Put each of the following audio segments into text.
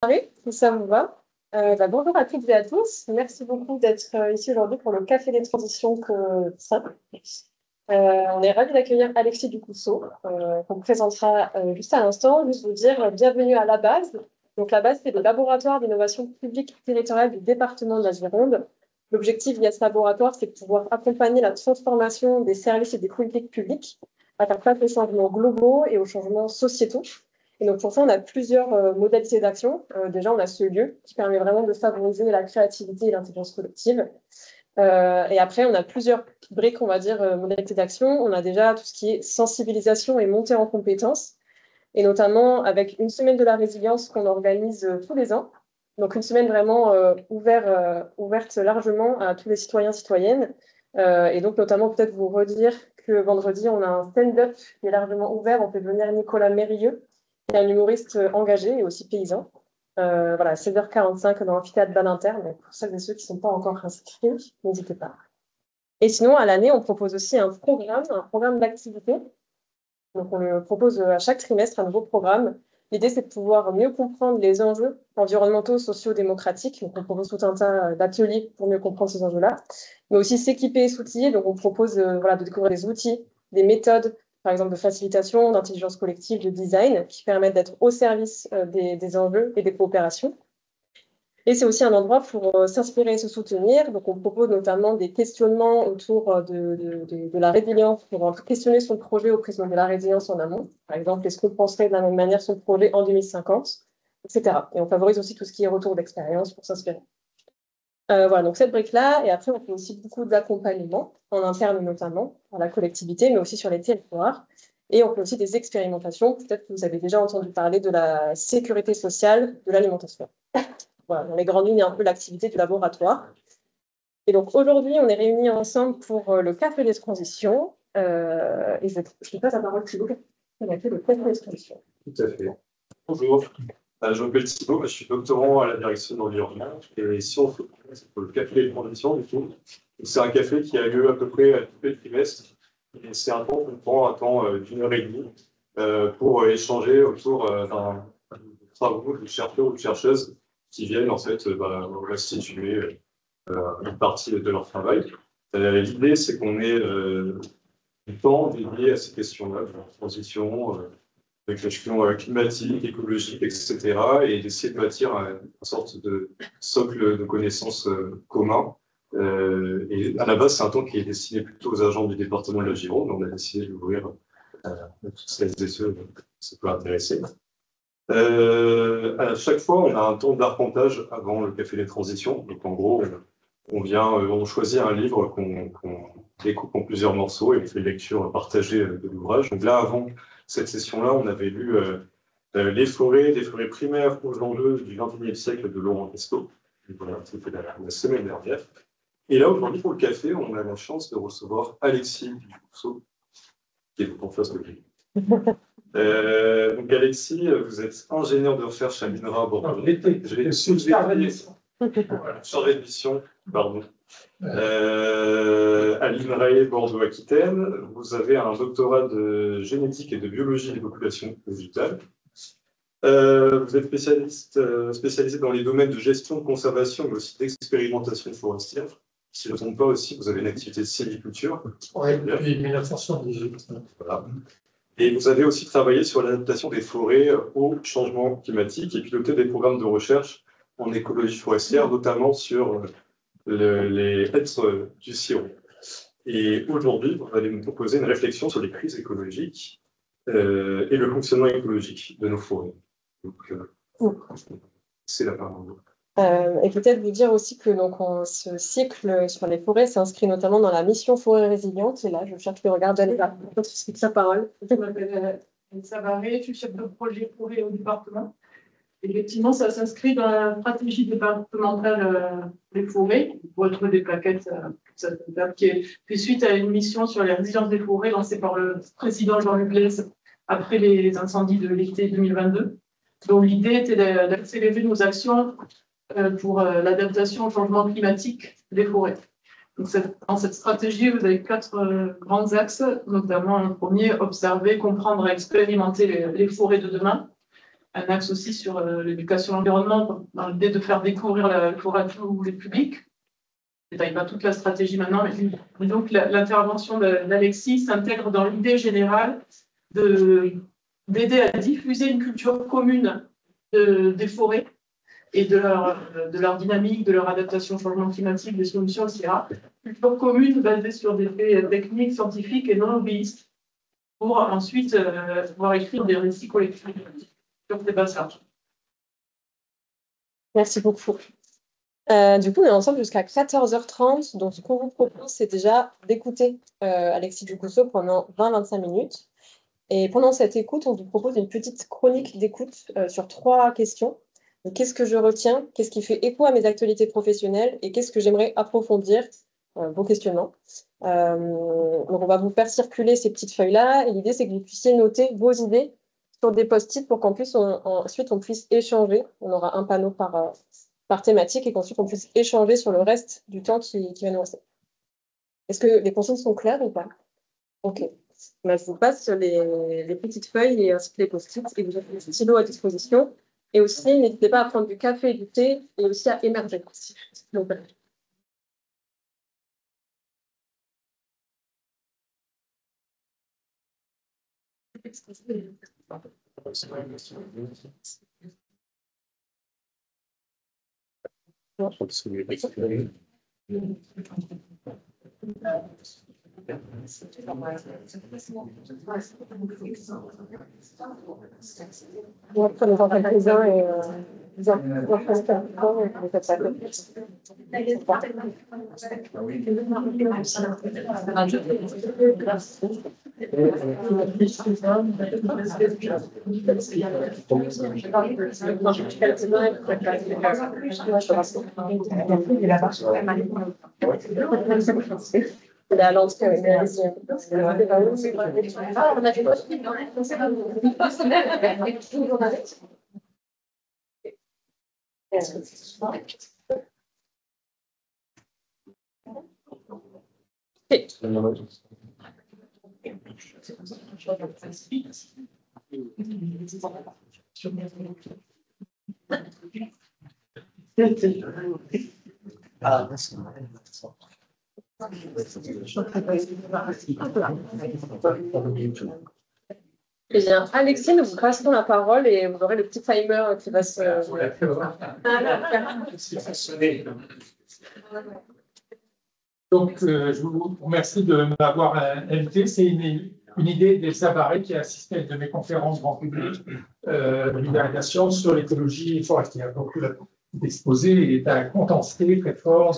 Si ça vous va. Bonjour à toutes et à tous. Merci beaucoup d'être ici aujourd'hui pour le Café des Transitions que ça. On est ravis d'accueillir Alexis Ducousseau, qu'on présentera juste à l'instant. Juste vous dire bienvenue à la base. Donc la base, c'est le laboratoire d'innovation publique territoriale du département de la Gironde. L'objectif via ce laboratoire, c'est de pouvoir accompagner la transformation des services et des politiques publiques à faire face aux changements globaux et aux changements sociétaux. Et donc pour ça, on a plusieurs modalités d'action. Déjà, on a ce lieu qui permet vraiment de favoriser la créativité et l'intelligence collective. Et après, on a plusieurs briques, on va dire, modalités d'action. On a déjà tout ce qui est sensibilisation et montée en compétences, et notamment avec une semaine de la résilience qu'on organise tous les ans. Donc une semaine vraiment ouverte largement à tous les citoyens, citoyennes. Et donc notamment peut-être vous redire que vendredi, on a un stand-up qui est largement ouvert. On fait venir Nicolas Mérieux, qui est un humoriste engagé et aussi paysan. Voilà, 16h45 dans l'amphithéâtre Balinter. Donc pour celles et ceux qui ne sont pas encore inscrits, n'hésitez pas. Et sinon, à l'année, on propose aussi un programme d'activité. Donc, on le propose à chaque trimestre, un nouveau programme. L'idée, c'est de pouvoir mieux comprendre les enjeux environnementaux, sociaux, démocratiques. Donc, on propose tout un tas d'ateliers pour mieux comprendre ces enjeux-là, mais aussi s'équiper et s'outiller. Donc, on propose de découvrir des outils, des méthodes, par exemple de facilitation, d'intelligence collective, de design, qui permettent d'être au service des enjeux et des coopérations. Et c'est aussi un endroit pour s'inspirer et se soutenir. Donc, on propose notamment des questionnements autour de la résilience, pour questionner son projet au prisme de la résilience en amont. Par exemple, est-ce qu'on penserait de la même manière son projet en 2050, etc. Et on favorise aussi tout ce qui est retour d'expérience pour s'inspirer. Voilà, donc cette brique-là. Et après, on fait aussi beaucoup d'accompagnement, en interne notamment, dans la collectivité, mais aussi sur les territoires. Et on fait aussi des expérimentations. Peut-être que vous avez déjà entendu parler de la sécurité sociale de l'alimentation. Voilà, dans les grandes lignes, un peu l'activité du laboratoire. Et donc aujourd'hui, on est réunis ensemble pour le Café des Transitions. Et je passe la parole à Thibaut, qui a fait le Café des Transitions. Tout à fait. Bonjour, je m'appelle Thibaut, je suis doctorant à la direction de l'environnement. Et ici, on fait le Café des Transitions, du coup. C'est un café qui a lieu à peu près tous les trimestres. Et c'est un temps qu'on prend un temps d'1 h 30 pour échanger autour d'un travaux de chercheurs ou de chercheuses qui viennent en fait restituer une partie de leur travail. L'idée, c'est qu'on ait du temps dédié à ces questions-là, de la transition, des questions climatiques, écologiques, etc., et d'essayer de bâtir une sorte de socle de connaissances commun. Et à la base, c'est un temps qui est destiné plutôt aux agents du département de la Gironde, mais on a décidé d'ouvrir à toutes celles et ceux que ça peut intéresser. À chaque fois, on a un temps d'arpentage avant le Café des Transitions. Donc, en gros, on choisit un livre qu'on découpe en plusieurs morceaux et on fait une lecture partagée de l'ouvrage. Donc là, avant cette session-là, on avait lu Les forêts, des forêts primaires aux enjeux du XXIe siècle de Laurent Lescaut. Voilà, c'était la semaine dernière. Et là, aujourd'hui, pour le café, on a la chance de recevoir Alexis Ducousseau, qui est en face de lui. Donc Alexis, vous êtes ingénieur de recherche à l'INRA Bordeaux. Chargé de mission, pardon. À l'INRAE Bordeaux-Aquitaine, vous avez un doctorat de génétique et de biologie des populations végétales. Vous êtes spécialisé dans les domaines de gestion, de conservation, mais aussi d'expérimentation forestière. Si je ne me trompe pas aussi, vous avez une activité de sylviculture. Oui, depuis 1978. Voilà. Et vous avez aussi travaillé sur l'adaptation des forêts au changement climatique et piloté des programmes de recherche en écologie forestière, notamment sur les hêtres du Ciron. Et aujourd'hui, vous allez nous proposer une réflexion sur les crises écologiques et le fonctionnement écologique de nos forêts. Donc, c'est la parole. Et peut-être vous dire aussi que ce cycle sur les forêts s'inscrit notamment dans la mission Forêt Résiliente. Et là, je cherche le regard d'Aléa. C'est sa parole. Je m'appelle Elsa Barré, je suis chef de projet forêt au département. Effectivement, ça s'inscrit dans la stratégie départementale des forêts. Vous retrouvez des plaquettes qui est fait suite à une mission sur les résiliences des forêts lancée par le président Jean-Luc Glaise après les incendies de l'été 2022. Donc l'idée était d'accélérer nos actions pour l'adaptation au changement climatique des forêts. Donc dans cette stratégie, vous avez 4 grands axes, notamment un premier, observer, comprendre et expérimenter les forêts de demain. un axe aussi sur l'éducation à l'environnement, dans l'idée de faire découvrir la forêt à tous les publics. Je ne détaille pas toute la stratégie maintenant, mais donc l'intervention d'Alexis s'intègre dans l'idée générale d'aider à diffuser une culture commune des forêts et de leur dynamique, de leur adaptation au changement climatique, des solutions, etc. Culture commune basée sur des faits techniques, scientifiques et non lobbyistes, pour ensuite pouvoir écrire des récits collectifs sur ces bassins. Merci beaucoup. Du coup, on est ensemble jusqu'à 14h30. Donc, ce qu'on vous propose, c'est déjà d'écouter Alexis Ducousseau pendant 20-25 minutes. Et pendant cette écoute, on vous propose une petite chronique d'écoute sur 3 questions. Qu'est-ce que je retiens? Qu'est-ce qui fait écho à mes actualités professionnelles? Et qu'est-ce que j'aimerais approfondir? Vos questionnements. Donc, on va vous faire circuler ces petites feuilles-là. Et l'idée, c'est que vous puissiez noter vos idées sur des post-it pour qu'en plus, ensuite, on puisse échanger. On aura un panneau par thématique et qu'ensuite, on puisse échanger sur le reste du temps qui va nous rester. Est-ce que les consignes sont claires ou pas? Ok. Ben, je vous passe les petites feuilles et ainsi que les post-it et vous avez des stylos à disposition. Et aussi, n'hésitez pas à prendre du café et du thé et aussi à émerger. Donc, on va les entraîner les uns et les entraîner et les faites ça. Il a lancé avec les Eh bien, Alexis, nous vous passons la parole et vous aurez le petit timer qui va se... Donc, je vous remercie de m'avoir invité. C'est une idée des Sabarets qui a assisté à une de mes conférences grand public de vulgarisation sur l'écologie forestière. Donc, l'exposé est un condensé très fort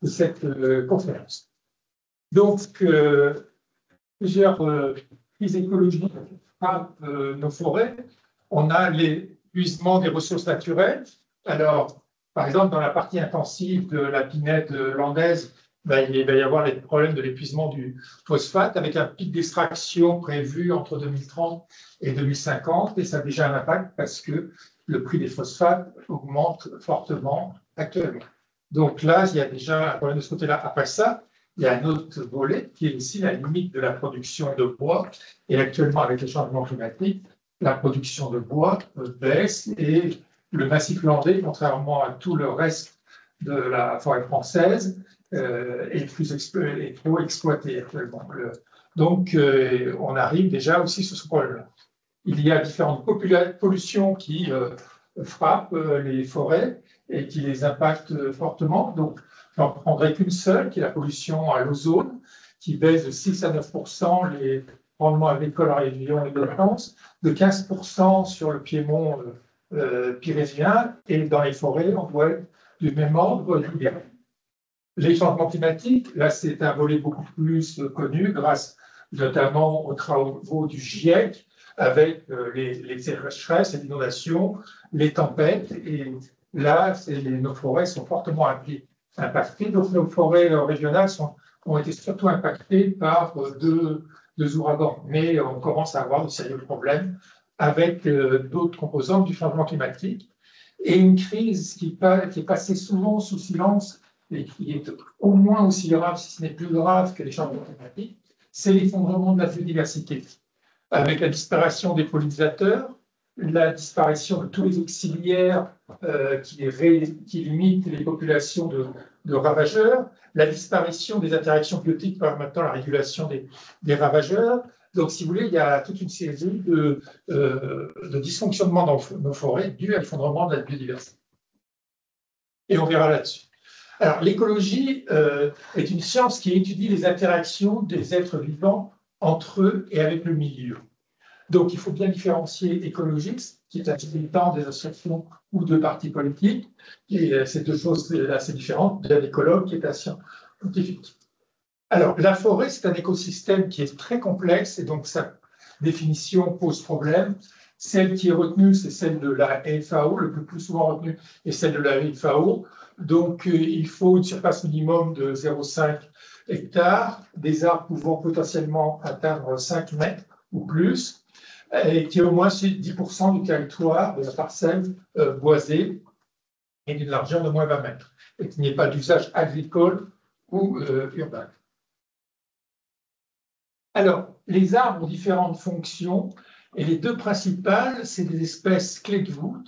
de cette conférence. Donc, plusieurs crises écologiques frappent nos forêts. On a l'épuisement des ressources naturelles. Alors, par exemple, dans la partie intensive de la pinède landaise, il va y avoir les problèmes de l'épuisement du phosphate avec un pic d'extraction prévu entre 2030 et 2050. Et ça a déjà un impact parce que le prix des phosphates augmente fortement actuellement. Donc là, il y a déjà un problème de ce côté-là. Après ça, il y a un autre volet qui est aussi la limite de la production de bois. Et actuellement, avec les changements climatiques, la production de bois baisse et le massif landais, contrairement à tout le reste de la forêt française, est trop exploité actuellement. Donc, on arrive déjà aussi sur ce problème-là. Il y a différentes pollutions qui frappent les forêts et qui les impactent fortement. Donc, j'en prendrai qu'une seule, qui est la pollution à l'ozone, qui baisse de 6 à 9% les rendements agricoles en région et de France, de 15% sur le piémont pyrénéen, et dans les forêts, on voit du même ordre. Les changements climatiques, là, c'est un volet beaucoup plus connu, grâce notamment aux travaux du GIEC, avec les sécheresses et les inondations, les tempêtes. Et là, nos forêts sont fortement impactées. Donc, nos forêts régionales ont été surtout impactées par deux ouragans. Mais on commence à avoir de sérieux problèmes avec d'autres composantes du changement climatique. Et une crise qui est passée souvent sous silence et qui est au moins aussi grave, si ce n'est plus grave que les changements climatiques, c'est l'effondrement de la biodiversité. Avec la disparition des pollinisateurs, la disparition de tous les auxiliaires qui limitent les populations de ravageurs, la disparition des interactions biotiques permettant la régulation des ravageurs. Donc, si vous voulez, il y a toute une série de dysfonctionnements dans nos forêts dus à l'effondrement de la biodiversité. Et on verra là-dessus. Alors, l'écologie est une science qui étudie les interactions des êtres vivants entre eux et avec le milieu. Donc, il faut bien différencier écologiste, qui est un militant des associations ou de partis politiques, et c'est deux choses assez différentes d'un écologue qui est un scientifique. Alors, la forêt, c'est un écosystème qui est très complexe, et donc sa définition pose problème. Celle qui est retenue, c'est celle de la FAO, le plus souvent retenue est celle de la FAO. Donc, il faut une surface minimum de 0,5 hectares, des arbres pouvant potentiellement atteindre 5 mètres ou plus, et qui est au moins 10% du territoire de la parcelle boisée et d'une largeur de moins 20 mètres, et qu'il n'y ait pas d'usage agricole ou urbain. Alors, les arbres ont différentes fonctions, et les deux principales, c'est des espèces clés de voûte,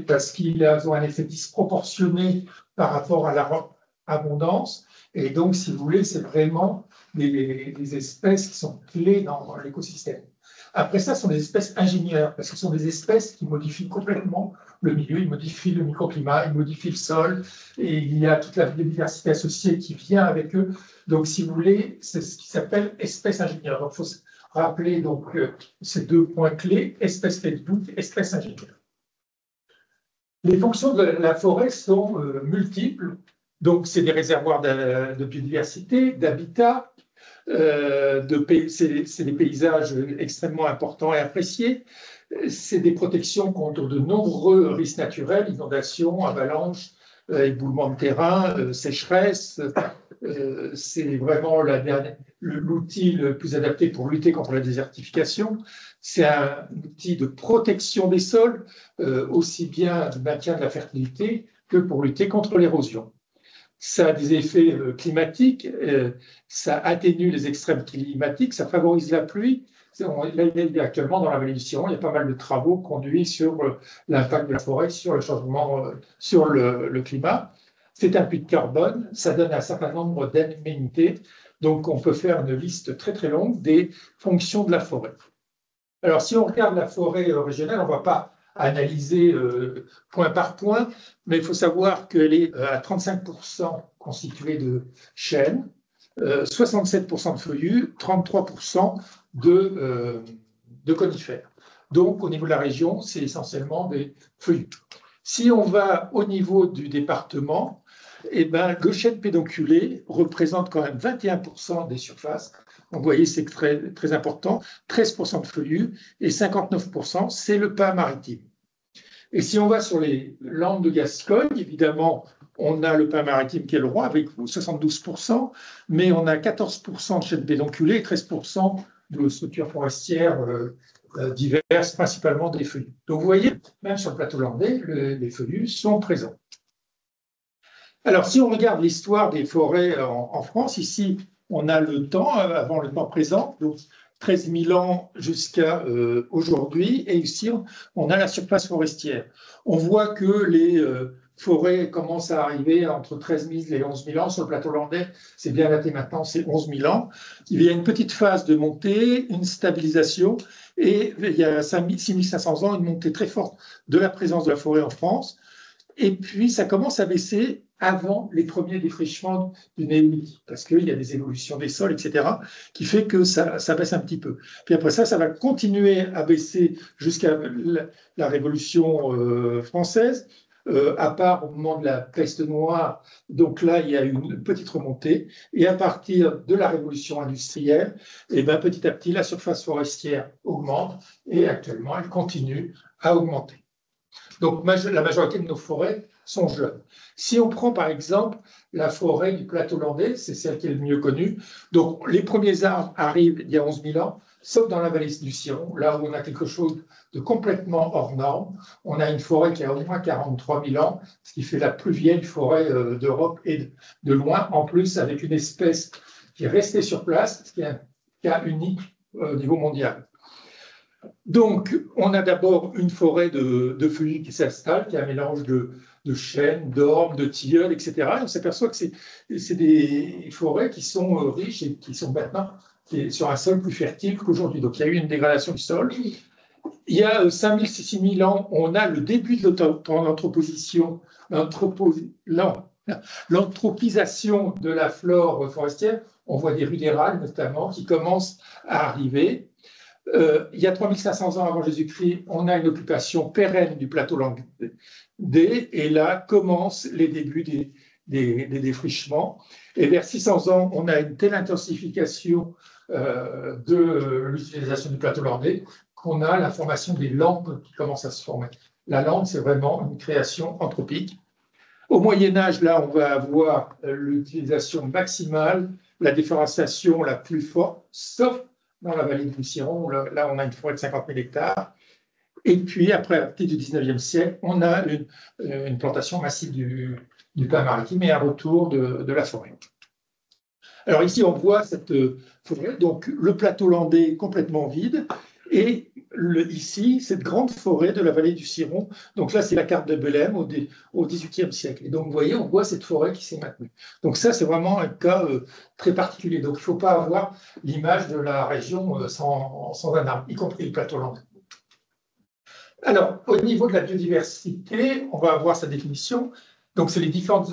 parce qu'ils ont un effet disproportionné par rapport à leur abondance, et donc, si vous voulez, c'est vraiment des espèces qui sont clés dans l'écosystème. Après ça, ce sont des espèces ingénieurs, parce que ce sont des espèces qui modifient complètement le milieu, ils modifient le microclimat, ils modifient le sol, et il y a toute la biodiversité associée qui vient avec eux. Donc, si vous voulez, c'est ce qui s'appelle espèces ingénieurs. Donc, il faut se rappeler ces deux points clés, espèces clés de voûte, espèces ingénieurs. Les fonctions de la forêt sont multiples. Donc, c'est des réservoirs de biodiversité, d'habitat, c'est des paysages extrêmement importants et appréciés. C'est des protections contre de nombreux risques naturels, inondations, avalanches, éboulements de terrain, sécheresse. C'est vraiment l'outil le plus adapté pour lutter contre la désertification. C'est un outil de protection des sols, aussi bien de maintien de la fertilité que pour lutter contre l'érosion. Ça a des effets climatiques, ça atténue les extrêmes climatiques, ça favorise la pluie. Actuellement, dans la vallée du Ciron, il y a pas mal de travaux conduits sur l'impact de la forêt sur le changement, sur le climat. C'est un puits de carbone, ça donne un certain nombre d'aménités. Donc, on peut faire une liste très, très longue des fonctions de la forêt. Alors, si on regarde la forêt régionale, on ne va pas analyser point par point, mais il faut savoir qu'elle est à 35% constituée de chênes, 67% de feuillus, 33% de conifères. Donc, au niveau de la région, c'est essentiellement des feuillus. Si on va au niveau du département, eh ben, le chêne pédonculé représente quand même 21% des surfaces. Donc, vous voyez, c'est très, très important. 13% de feuillus et 59%, c'est le pin maritime. Et si on va sur les landes de Gascogne, évidemment, on a le pin maritime qui est le roi avec 72%, mais on a 14% de chêne pédonculé et 13% de structures forestières diverses, principalement des feuillus. Donc, vous voyez, même sur le plateau landais, les feuillus sont présents. Alors, si on regarde l'histoire des forêts en France, ici, on a le temps, avant le temps présent, donc 13 000 ans jusqu'à aujourd'hui, et ici, on a la surface forestière. On voit que les forêts commencent à arriver entre 13 000 et 11 000 ans. Sur le plateau landais, c'est bien daté maintenant, c'est 11 000 ans. Il y a une petite phase de montée, une stabilisation, et il y a 6 500 ans, une montée très forte de la présence de la forêt en France. Et puis, ça commence à baisser avant les premiers défrichements du néolithique, parce qu'il y a des évolutions des sols, etc., qui fait que ça baisse un petit peu. Puis après ça va continuer à baisser jusqu'à la Révolution française, à part au moment de la peste noire. Donc là, il y a une petite remontée. Et à partir de la Révolution industrielle, et ben, petit à petit, la surface forestière augmente, et actuellement, elle continue à augmenter. Donc, la majorité de nos forêts sont jeunes. Si on prend par exemple la forêt du plateau landais, c'est celle qui est le mieux connue. Donc, les premiers arbres arrivent il y a 11 000 ans, sauf dans la vallée du Ciron, là où on a quelque chose de complètement hors norme. On a une forêt qui a au moins 43 000 ans, ce qui fait la plus vieille forêt d'Europe et de loin, en plus avec une espèce qui est restée sur place, ce qui est un cas unique au niveau mondial. Donc, on a d'abord une forêt de feuillus qui s'installe, qui est un mélange de chênes, d'ormes, de tilleuls, etc. Et on s'aperçoit que c'est des forêts qui sont riches et qui sont maintenant sur un sol plus fertile qu'aujourd'hui. Donc, il y a eu une dégradation du sol. Il y a 5 000, 6 000 ans, on a le début de l'anthropisation de la flore forestière. On voit des rudérales, notamment, qui commencent à arriver. Il y a 3500 ans avant Jésus-Christ, on a une occupation pérenne du plateau landais, et là commencent les débuts des défrichements. Et vers 600 ans, on a une telle intensification de l'utilisation du plateau landais qu'on a la formation des landes qui commencent à se former. La lande, c'est vraiment une création anthropique. Au Moyen-Âge, là, on va avoir l'utilisation maximale, la déforestation la plus forte, sauf dans la vallée du Ciron, là, on a une forêt de 50 000 hectares. Et puis, après, à partir du 19e siècle, on a une plantation massive du pin maritime et un retour de la forêt. Alors ici, on voit cette forêt, donc le plateau landais complètement vide, et ici, cette grande forêt de la vallée du Ciron. Donc là, c'est la carte de Belém au XVIIIe siècle. Et donc, vous voyez, on voit cette forêt qui s'est maintenue. Donc ça, c'est vraiment un cas très particulier. Donc, il ne faut pas avoir l'image de la région sans un arbre, y compris le plateau landais. Alors, au niveau de la biodiversité, on va avoir sa définition. Donc, c'est les différentes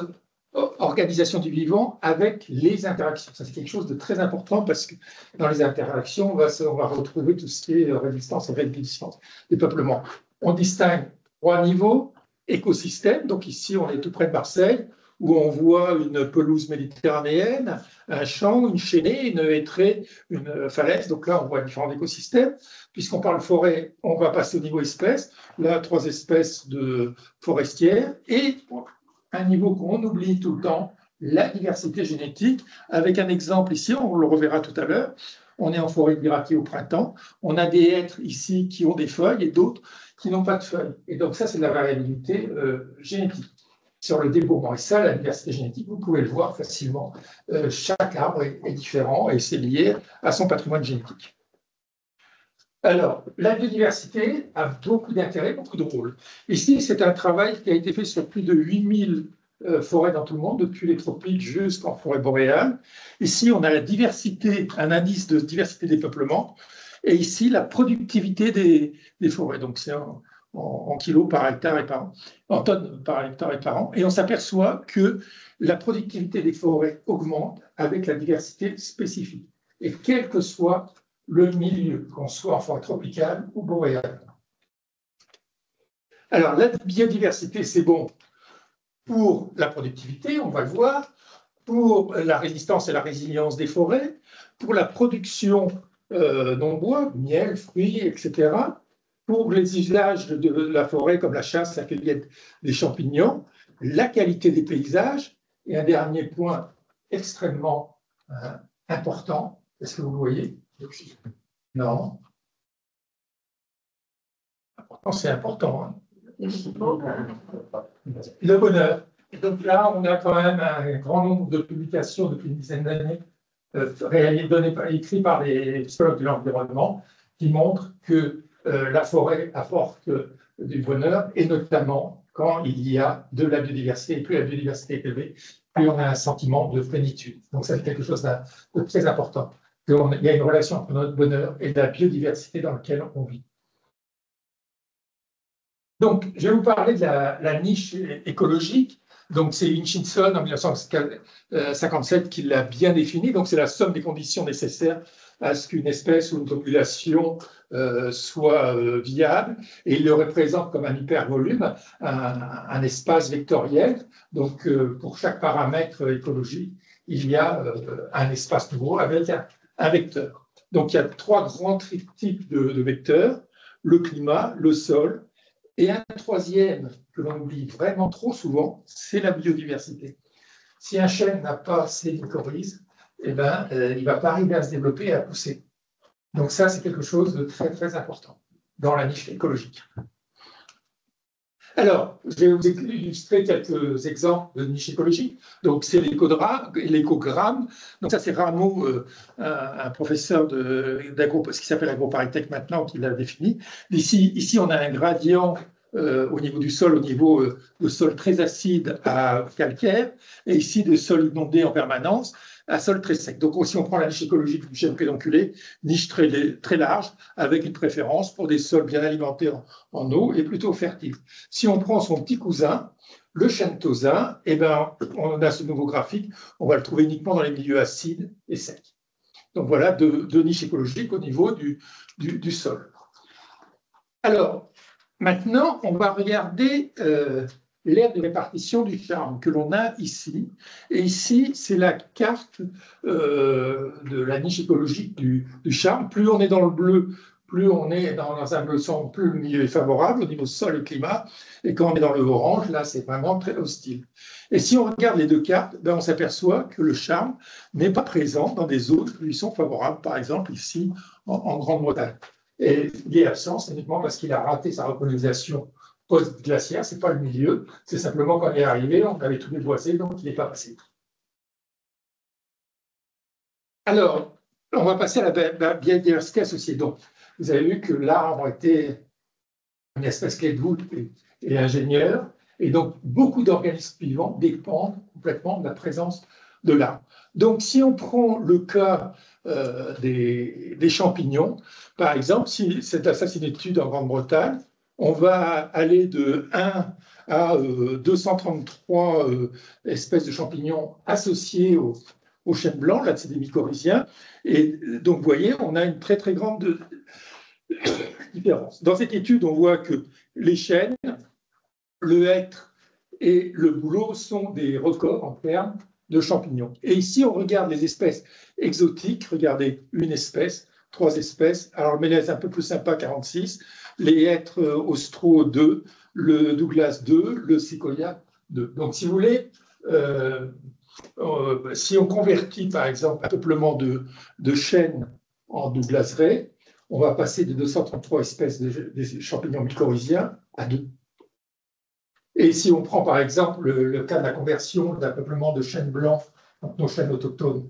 organisation du vivant avec les interactions. Ça, c'est quelque chose de très important parce que dans les interactions, on va retrouver tout ce qui est résistance et résistance des peuplements. On distingue 3 niveaux. Écosystème, donc ici, on est tout près de Marseille, où on voit une pelouse méditerranéenne, un champ, une chaînée, une hêtraie, une falaise. Donc là, on voit différents écosystèmes. Puisqu'on parle forêt, on va passer au niveau espèces. Là, 3 espèces de forestières et un niveau qu'on oublie tout le temps, la diversité génétique, avec un exemple ici, on le reverra tout à l'heure. On est en forêt de Miraquier au printemps. On a des hêtres ici qui ont des feuilles et d'autres qui n'ont pas de feuilles. Et donc ça, c'est de la variabilité génétique sur le débourrement. Et ça, la diversité génétique, vous pouvez le voir facilement. Chaque arbre est différent et c'est lié à son patrimoine génétique. Alors, la biodiversité a beaucoup d'intérêt, beaucoup de rôles. Ici, c'est un travail qui a été fait sur plus de 8000 forêts dans tout le monde, depuis les tropiques jusqu'en forêt boréale. Ici, on a la diversité, un indice de diversité des peuplements, et ici, la productivité des forêts. Donc, c'est en kilos par hectare et par an, en tonnes par hectare et par an. Et on s'aperçoit que la productivité des forêts augmente avec la diversité spécifique. Et quel que soit le milieu, qu'on soit en forêt tropicale ou boréale. Alors, la biodiversité, c'est bon pour la productivité, on va le voir, pour la résistance et la résilience des forêts, pour la production d'embois, miel, fruits, etc., pour les usages de la forêt comme la chasse, la cueillette des champignons, la qualité des paysages, et un dernier point extrêmement important, est-ce que vous voyez? Non. C'est important. Hein. Le bonheur. Et donc là, on a quand même un grand nombre de publications depuis une dizaine d'années écrites par les psychologues de l'environnement qui montrent que la forêt apporte du bonheur, et notamment quand il y a de la biodiversité. Et plus la biodiversité est élevée, plus on a un sentiment de plénitude. Donc ça, c'est quelque chose de très important. Il y a une relation entre notre bonheur et la biodiversité dans laquelle on vit. Donc, je vais vous parler de la niche écologique. Donc, c'est Hutchinson en 1957 qui l'a bien définie. Donc, c'est la somme des conditions nécessaires à ce qu'une espèce ou une population soit viable. Et il le représente comme un hypervolume, un espace vectoriel. Donc, pour chaque paramètre écologique, il y a un espace nouveau avec un vecteur. Donc, il y a 3 grands types de vecteurs, le climat, le sol, et un troisième que l'on oublie vraiment trop souvent, c'est la biodiversité. Si un chêne n'a pas ses mycorhizes, il ne va pas arriver à se développer et à pousser. Donc ça, c'est quelque chose de très, très important dans la niche écologique. Alors, je vais vous illustrer quelques exemples de niches écologiques. Donc, c'est l'écogramme. Donc, ça, c'est Rameau, un professeur ce qui s'appelle AgroParisTech maintenant, qui l'a défini. Ici, on a un gradient au niveau du sol, au niveau de sol très acide à calcaire, et ici, des sols inondés en permanence à sol très sec. Donc, si on prend la niche écologique du chêne pédonculé, niche très large, avec une préférence pour des sols bien alimentés en eau et plutôt fertiles. Si on prend son petit cousin, le chêne tausin, eh ben, on a ce nouveau graphique, on va le trouver uniquement dans les milieux acides et secs. Donc voilà deux niches écologiques au niveau du sol. Alors, maintenant, on va regarder l'aire de répartition du charme que l'on a ici. Et ici, c'est la carte de la niche écologique du charme. Plus on est dans le bleu, plus on est dans un bleu sombre, plus le milieu est favorable au niveau sol et climat. Et quand on est dans le orange, là, c'est vraiment très hostile. Et si on regarde les deux cartes, ben, on s'aperçoit que le charme n'est pas présent dans des zones qui lui sont favorables, par exemple ici en Grande-Bretagne. Et il est absent, c'est uniquement parce qu'il a raté sa recolonisation post-glaciaire, ce n'est pas le milieu, c'est simplement quand il est arrivé, on avait tout déboisé, donc il n'est pas passé. Alors, on va passer à la biodiversité associée. Donc, vous avez vu que l'arbre était une espèce clé de voûte et ingénieur, et donc beaucoup d'organismes vivants dépendent complètement de la présence de l'arbre. Donc, si on prend le cas des champignons, par exemple, si c'est une étude en Grande-Bretagne, on va aller de 1 à 233 espèces de champignons associées au chêne blanc, là c'est des mycorhiziens, et donc vous voyez, on a une très très grande différence. Dans cette étude, on voit que les chênes, le hêtre et le bouleau sont des records en termes de champignons. Et ici, on regarde les espèces exotiques. Regardez, une espèce, 3 espèces. Alors, le mélèze un peu plus sympa, 46. Les hêtres austro, 2. Le Douglas, 2. Le séquoia, 2. Donc, si vous voulez, si on convertit, par exemple, un peuplement de chênes en douglaserais, on va passer de 233 espèces de champignons mycorhiziens à 2. Et si on prend par exemple le cas de la conversion d'un peuplement de chênes blancs, donc nos chênes autochtones,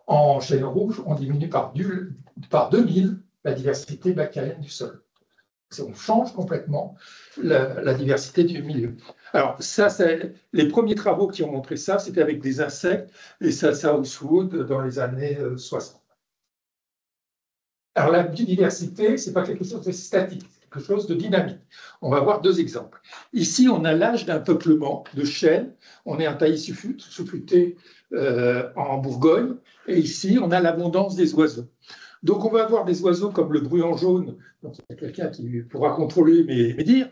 en chênes rouges, on diminue par 2000 la diversité bactérienne du sol. On change complètement la diversité du milieu. Alors, les premiers travaux qui ont montré ça, c'était avec des insectes, et ça Southwood dans les années 60. Alors, la biodiversité, ce n'est pas quelque chose de statique, c'est quelque chose de dynamique. On va voir 2 exemples. Ici, on a l'âge d'un peuplement de chênes. On est en Taillis-Souffleté en Bourgogne. Et ici, on a l'abondance des oiseaux. Donc, on va avoir des oiseaux comme le bruant jaune, donc il y a quelqu'un qui pourra contrôler mes dires,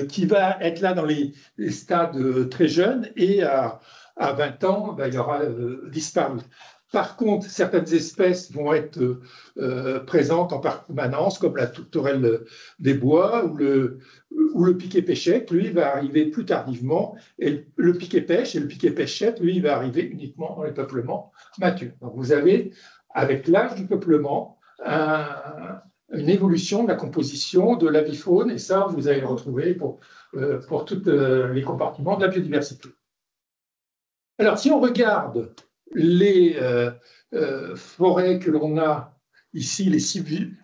qui va être là dans les stades très jeunes, et à 20 ans, ben, il aura disparu. Par contre, certaines espèces vont être présentes en permanence, comme la tourterelle des bois ou le piquet-pêchette. Lui, il va arriver plus tardivement. Et le piquet-pêche et le piquet-pêchette, lui, il va arriver uniquement dans les peuplements matures. Donc, vous avez, avec l'âge du peuplement, une évolution de la composition de l'avifaune. Et ça, vous allez le retrouver pour tous les compartiments de la biodiversité. Alors, si on regarde les forêts que l'on a ici, les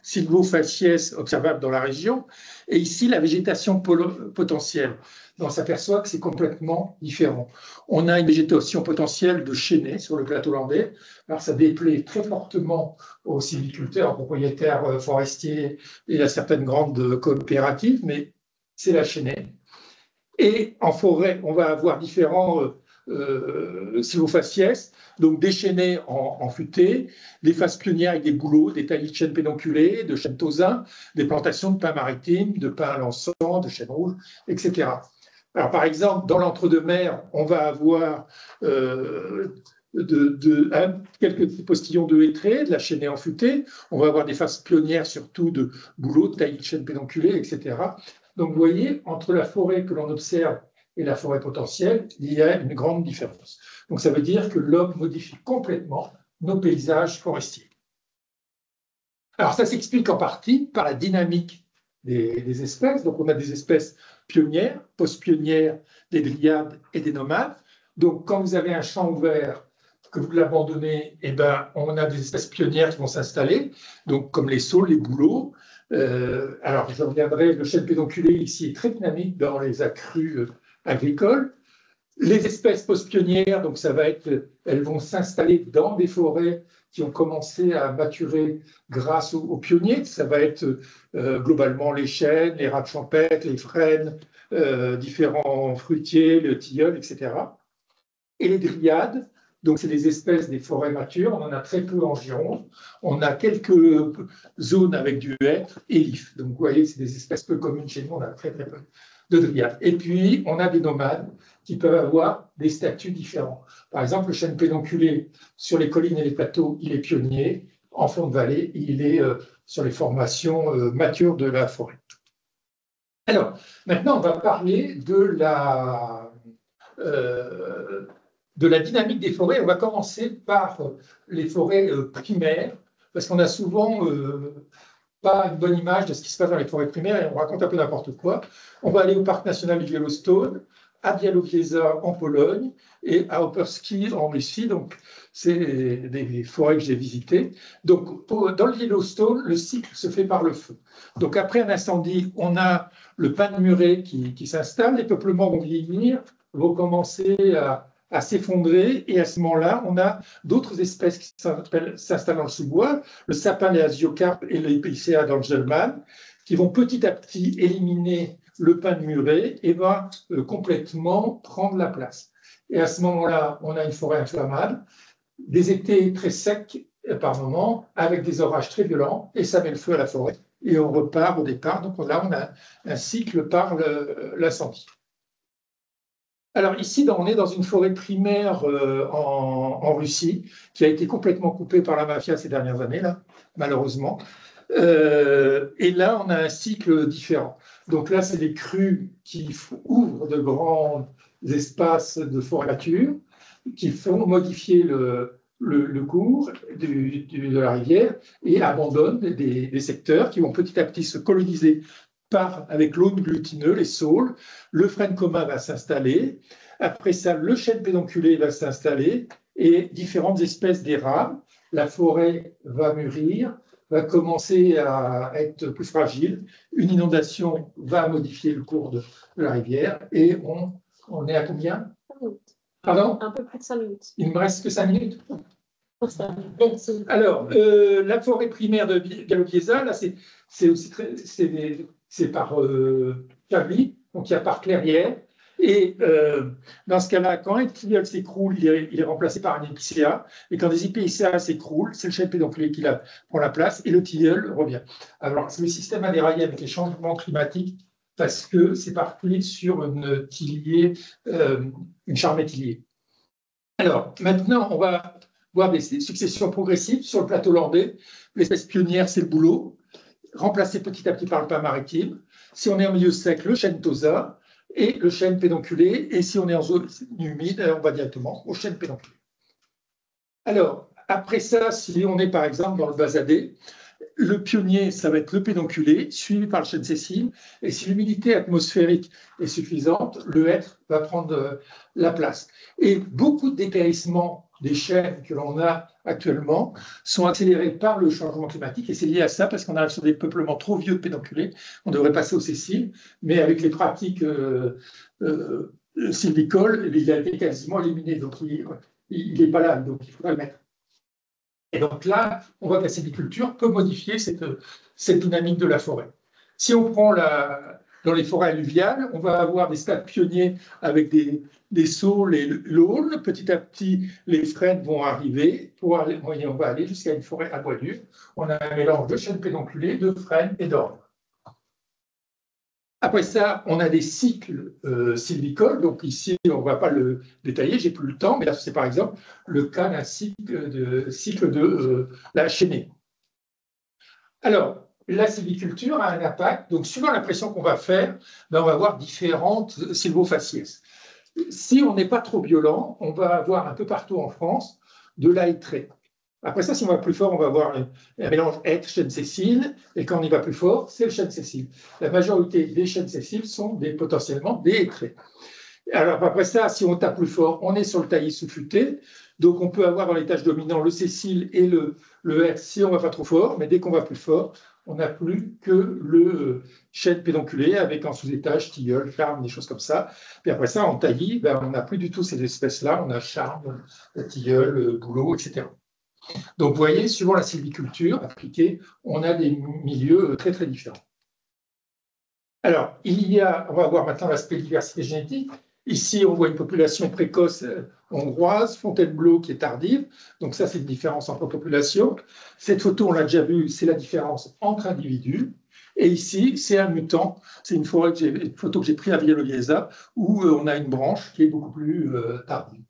sylvofaciès observables dans la région, et ici la végétation potentielle. On s'aperçoit que c'est complètement différent. On a une végétation potentielle de chênaies sur le plateau landais. Alors ça déplaît très fortement aux sylviculteurs, aux propriétaires forestiers et à certaines grandes coopératives, mais c'est la chênaie. Et en forêt, on va avoir différents sylvofaciès, donc des chênaies en futaie, des phases pionnières avec des bouleaux, des taillis de chêne pédonculé, de chêne tausin, des plantations de pins maritimes, de pins à l'encens, de chêne rouge, etc. Alors, par exemple, dans l'entre-deux-mer, on va avoir quelques postillons de hêtraies, de la chênaie en futaie, on va avoir des phases pionnières surtout de bouleaux, de taillis de chêne pédonculé, etc. Donc, vous voyez, entre la forêt que l'on observe et la forêt potentielle, il y a une grande différence. Donc ça veut dire que l'homme modifie complètement nos paysages forestiers. Alors ça s'explique en partie par la dynamique des espèces. Donc on a des espèces pionnières, post-pionnières, des dryades et des nomades. Donc, quand vous avez un champ ouvert, que vous l'abandonnez, eh ben, on a des espèces pionnières qui vont s'installer, donc comme les saules, les bouleaux. Alors, je reviendrai, le chêne pédonculé ici est très dynamique dans les accrus agricoles. Les espèces post-pionnières, donc ça va être, elles vont s'installer dans des forêts qui ont commencé à maturer grâce aux pionniers. Ça va être globalement les chênes, les rats champêtres, les frênes, différents fruitiers, le tilleul, etc. Et les dryades, donc c'est des espèces des forêts matures, on en a très peu en Gironde. On a quelques zones avec du hêtre et l'if. Donc vous voyez, c'est des espèces peu communes chez nous, on a très très peu de dryades. Et puis, on a des nomades qui peuvent avoir des statuts différents. Par exemple, le chêne pédonculé sur les collines et les plateaux, il est pionnier. En fond de vallée, il est sur les formations matures de la forêt. Alors, maintenant, on va parler de la dynamique des forêts. On va commencer par les forêts primaires, parce qu'on a souvent pas une bonne image de ce qui se passe dans les forêts primaires et on raconte un peu n'importe quoi. On va aller au parc national du Yellowstone, à Białowieża en Pologne et à Opolski en Russie. Donc, c'est des forêts que j'ai visitées. Donc, dans le Yellowstone, le cycle se fait par le feu. Donc, après un incendie, on a le pin de muret qui s'installe, les peuplements vont vieillir, vont commencer à s'effondrer, et à ce moment-là, on a d'autres espèces qui s'installent dans le sous-bois, le sapin, les asiocarpes et l'épicéa d'Angelman, qui vont petit à petit éliminer le pin de muret et va complètement prendre la place. Et à ce moment-là, on a une forêt inflammable, des étés très secs par moment, avec des orages très violents, et ça met le feu à la forêt, et on repart au départ. Donc là, on a un cycle par l'incendie. Alors ici, on est dans une forêt primaire en Russie, qui a été complètement coupée par la mafia ces dernières années, là, malheureusement. Et là, on a un cycle différent. Donc là, c'est les crues qui ouvrent de grands espaces de forêt nature, qui font modifier le cours de la rivière et abandonnent des secteurs qui vont petit à petit se coloniser avec l'aune glutineux, les saules. Le frêne commun va s'installer. Après ça, le chêne pédonculé va s'installer et différentes espèces d'érables. La forêt va mûrir, va commencer à être plus fragile. Une inondation va modifier le cours de la rivière et on est à combien? 5 minutes. Pardon? Un peu plus de 5 minutes. Il me reste que 5 minutes. Pour ça. Alors, la forêt primaire de Białowieża, là, c'est aussi c'est par Chablis, donc il y a par clairière. Et dans ce cas-là, quand un tilleul s'écroule, il est remplacé par un épicéa. Et quand des épicéas s'écroulent, c'est le chêne pédonculé qui prend la place et le tilleul revient. Alors, le système a déraillé avec les changements climatiques parce que c'est parti sur une charmée tillier. Alors, maintenant, on va voir des successions progressives sur le plateau landais. L'espèce pionnière, c'est le bouleau, remplacé petit à petit par le pin maritime. Si on est en milieu sec, le chêne tosa et le chêne pédonculé. Et si on est en zone humide, on va directement au chêne pédonculé. Alors, après ça, si on est par exemple dans le basadé, le pionnier, ça va être le pédonculé, suivi par le chêne sessile. Et si l'humidité atmosphérique est suffisante, le hêtre va prendre la place. Et beaucoup de dépérissements des chênes que l'on a actuellement sont accélérés par le changement climatique. Et c'est lié à ça, parce qu'on arrive sur des peuplements trop vieux de pédonculés. On devrait passer au sessile, mais avec les pratiques sylvicoles, il a été quasiment éliminé. Donc, il n'est pas là, donc il faudra le mettre. Et donc là, on voit que la sylviculture peut modifier cette dynamique de la forêt. Si on prend dans les forêts alluviales, on va avoir des stades pionniers avec des saules et l'aulne. Petit à petit, les frênes vont arriver. On va aller jusqu'à une forêt à bois dur. On a un mélange de chênes pédonculés, de frênes et d'ormes. Après ça, on a des cycles sylvicoles. Donc ici, on ne va pas le détailler, j'ai plus le temps, mais là, c'est par exemple le cas d'un cycle de la chênaie. Alors, la sylviculture a un impact. Donc, suivant la pression qu'on va faire, on va avoir différentes sylvofaciès. Si on n'est pas trop violent, on va avoir un peu partout en France de la hêtraie. Après ça, si on va plus fort, on va avoir un mélange hêtre, chêne sessile, et quand on y va plus fort, c'est le chêne sessile. La majorité des chênes sessiles sont potentiellement des hêtrés. Alors après ça, si on tape plus fort, on est sur le taillis sous-futé. Donc on peut avoir dans les tâches dominants le sessile et le hêtre si on ne va pas trop fort, mais dès qu'on va plus fort, on n'a plus que le chêne pédonculé avec en sous-étage tilleul, charme, des choses comme ça. Puis après ça, en taillis, ben, on n'a plus du tout ces espèces-là. On a charme, tilleul, bouleau, etc. Donc vous voyez, suivant la sylviculture appliquée, on a des milieux très très différents. Alors, on va voir maintenant l'aspect diversité génétique. Ici, on voit une population précoce hongroise, Fontainebleau qui est tardive. Donc ça, c'est une différence entre populations. Cette photo, on l'a déjà vue, c'est la différence entre individus. Et ici, c'est un mutant. C'est une photo que j'ai prise à Villalba, où on a une branche qui est beaucoup plus tardive.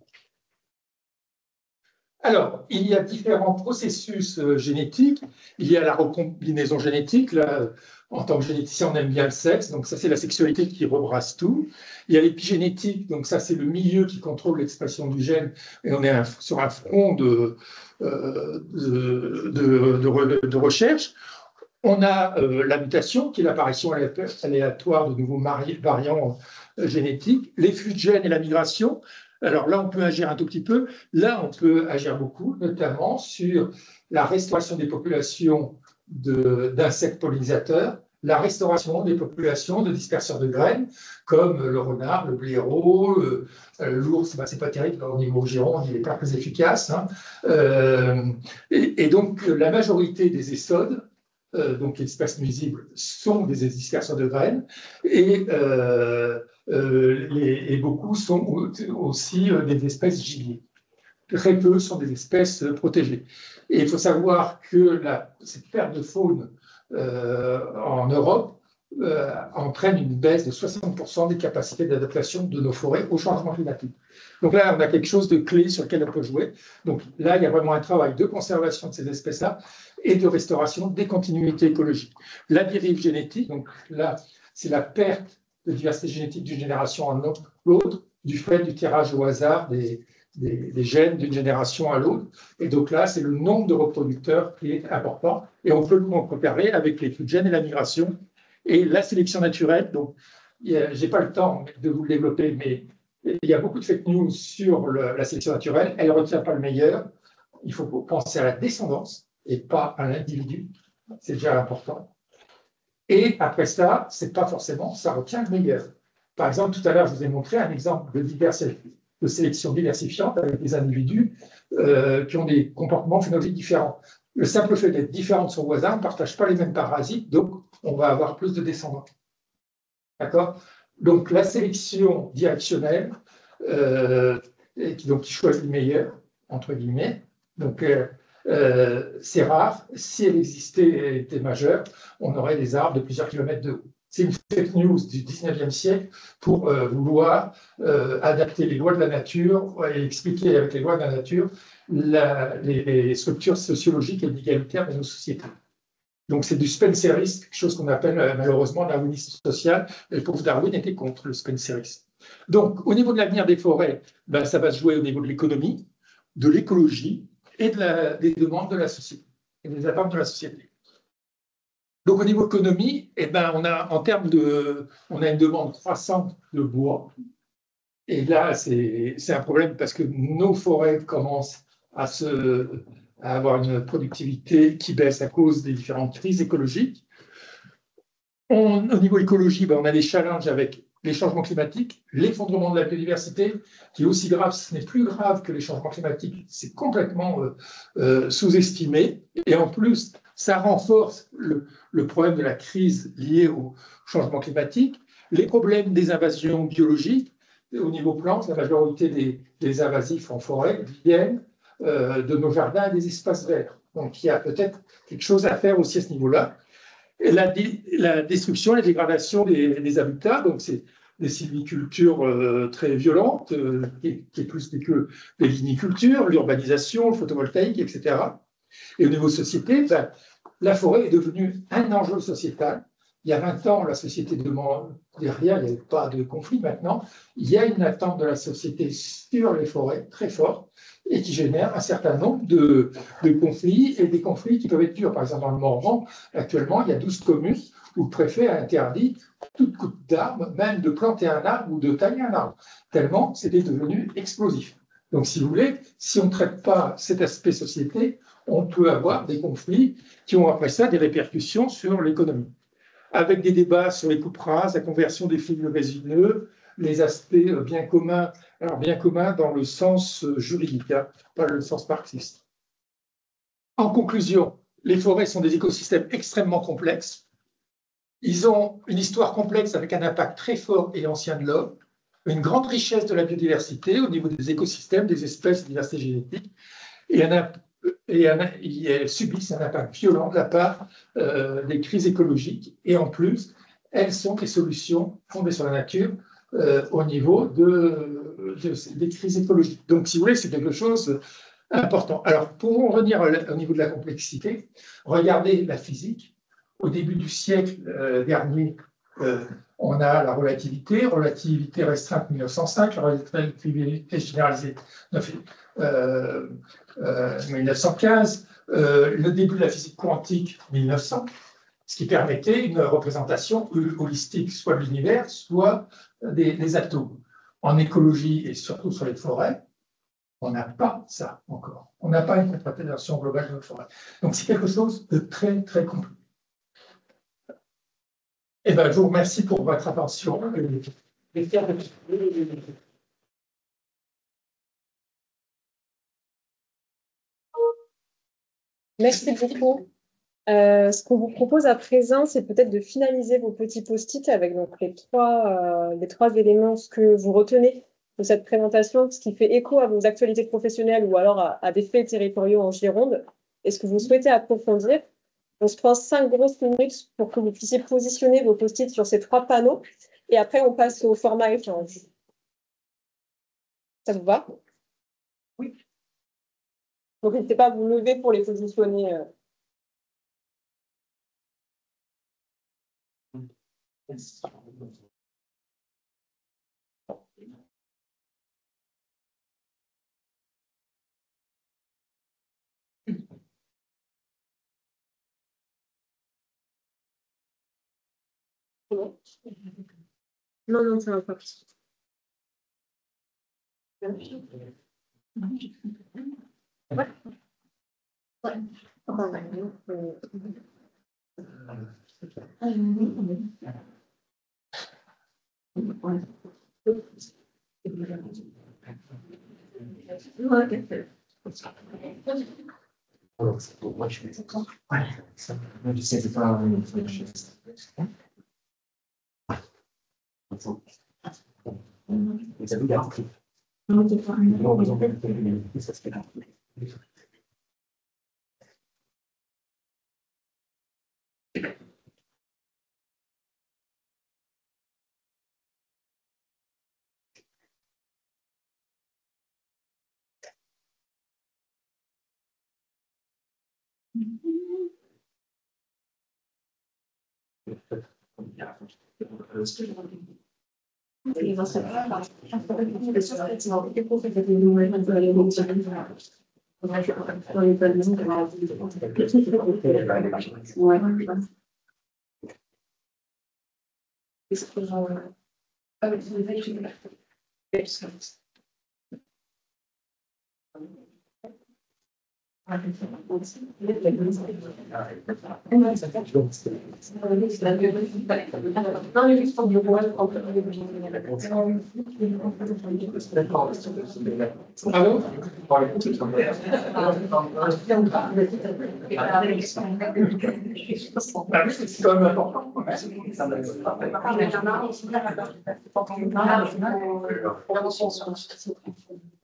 Alors, il y a différents processus génétiques. Il y a la recombinaison génétique. Là, en tant que généticien, on aime bien le sexe. Donc, ça, c'est la sexualité qui rebrasse tout. Il y a l'épigénétique. Donc, ça, c'est le milieu qui contrôle l'expression du gène. Et on est sur un front de recherche. On a la mutation, qui est l'apparition aléatoire de nouveaux variants génétiques. Les flux de gènes et la migration. Alors là, on peut agir un tout petit peu. Là, on peut agir beaucoup, notamment sur la restauration des populations d'insectes pollinisateurs, la restauration des populations de disperseurs de graines, comme le renard, le blaireau, l'ours. Ben, c'est pas terrible au niveau giron, il n'est pas très efficace. Hein. Et donc, la majorité des essodes, donc les espèces nuisibles, sont des disperseurs de graines, et beaucoup sont aussi des espèces gibier. Très peu sont des espèces protégées. Et il faut savoir que cette perte de faune en Europe entraîne une baisse de 60% des capacités d'adaptation de nos forêts au changement climatique. Donc là, on a quelque chose de clé sur lequel on peut jouer. Donc là, il y a vraiment un travail de conservation de ces espèces-là et de restauration des continuités écologiques. La dérive génétique, donc là, c'est la perte de diversité génétique d'une génération à l'autre, du fait du tirage au hasard des gènes d'une génération à l'autre. Et donc là, c'est le nombre de reproducteurs qui est important. Et on peut le comparer avec les flux de gènes et la migration. Et la sélection naturelle, donc, je n'ai pas le temps de vous le développer, mais il y a beaucoup de fake news sur la sélection naturelle. Elle ne retient pas le meilleur. Il faut penser à la descendance et pas à l'individu. C'est déjà important. Et après ça, c'est pas forcément, ça retient le meilleur. Par exemple, tout à l'heure, je vous ai montré un exemple de sélection diversifiante avec des individus qui ont des comportements phénologiques différents. Le simple fait d'être différent de son voisin, on ne partage pas les mêmes parasites, donc on va avoir plus de descendants. D'accord? Donc la sélection directionnelle, qui choisit le meilleur, entre guillemets, donc c'est rare. Si elle existait et était majeure, on aurait des arbres de plusieurs kilomètres de haut. C'est une fake news du 19e siècle pour vouloir adapter les lois de la nature et expliquer avec les lois de la nature les structures sociologiques et égalitaires de nos sociétés. Donc c'est du spencerisme, quelque chose qu'on appelle malheureusement darwinisme social. Et le pauvre Darwin était contre le spencerisme. Donc au niveau de l'avenir des forêts, ben, ça va se jouer au niveau de l'économie, de l'écologie, et des demandes de la société, et des attentes de la société. Donc au niveau économie, eh ben, on a une demande croissante de bois. Et là, c'est un problème parce que nos forêts commencent à avoir une productivité qui baisse à cause des différentes crises écologiques. Au niveau écologie, ben, on a des challenges avec les changements climatiques, l'effondrement de la biodiversité, qui est aussi grave, ce n'est plus grave que les changements climatiques, c'est complètement sous-estimé. Et en plus, ça renforce le problème de la crise liée au changement climatique, les problèmes des invasions biologiques. Au niveau plantes, la majorité des invasifs en forêt viennent de nos jardins et des espaces verts. Donc il y a peut-être quelque chose à faire aussi à ce niveau-là. Et la destruction, la dégradation des habitats, donc c'est des sylvicultures très violentes, qui est plus que les vinicultures, l'urbanisation, le photovoltaïque, etc. Et au niveau société, ben, la forêt est devenue un enjeu sociétal il y a 20 ans, la société demande derrière, il n'y avait pas de conflit maintenant. Il y a une attente de la société sur les forêts très forte et qui génère un certain nombre de conflits et des conflits qui peuvent être durs. Par exemple, dans le Morvan, actuellement, il y a 12 communes où le préfet a interdit toute coupe d'arbre, même de planter un arbre ou de tailler un arbre, tellement c'était devenu explosif. Donc, si vous voulez, si on ne traite pas cet aspect société, on peut avoir des conflits qui ont après ça des répercussions sur l'économie, avec des débats sur les coupes rases, la conversion des fibres résineux, les aspects bien communs, alors bien communs dans le sens juridique, hein, pas le sens marxiste. En conclusion, les forêts sont des écosystèmes extrêmement complexes. Ils ont une histoire complexe avec un impact très fort et ancien de l'homme, une grande richesse de la biodiversité au niveau des écosystèmes, des espèces, de diversité génétique, et elles subissent un impact violent de la part des crises écologiques. Et en plus, elles sont des solutions fondées sur la nature au niveau des crises écologiques. Donc, si vous voulez, c'est quelque chose d'important. Alors, pour en revenir au niveau de la complexité, regardez la physique. Au début du siècle dernier, on a la relativité restreinte 1905, la relativité généralisée 1915, le début de la physique quantique 1900, ce qui permettait une représentation holistique, soit de l'univers, soit des atomes. En écologie et surtout sur les forêts, on n'a pas ça encore. On n'a pas une représentation globale de nos forêts. Donc c'est quelque chose de très, très compliqué. Eh bien, je vous remercie pour votre attention. Merci beaucoup. Ce qu'on vous propose à présent, c'est peut-être de finaliser vos petits post-it avec donc les trois éléments, ce que vous retenez de cette présentation, ce qui fait écho à vos actualités professionnelles ou alors à des faits territoriaux en Gironde, et ce que vous souhaitez approfondir. On se prend 5 grosses minutes pour que vous puissiez positionner vos post-it sur ces 3 panneaux, et après on passe au format échange. Ça vous va? Oui. Donc n'hésitez pas à vous lever pour les positionner. Non, non, ça va pas. Ouais. C'est quand même important.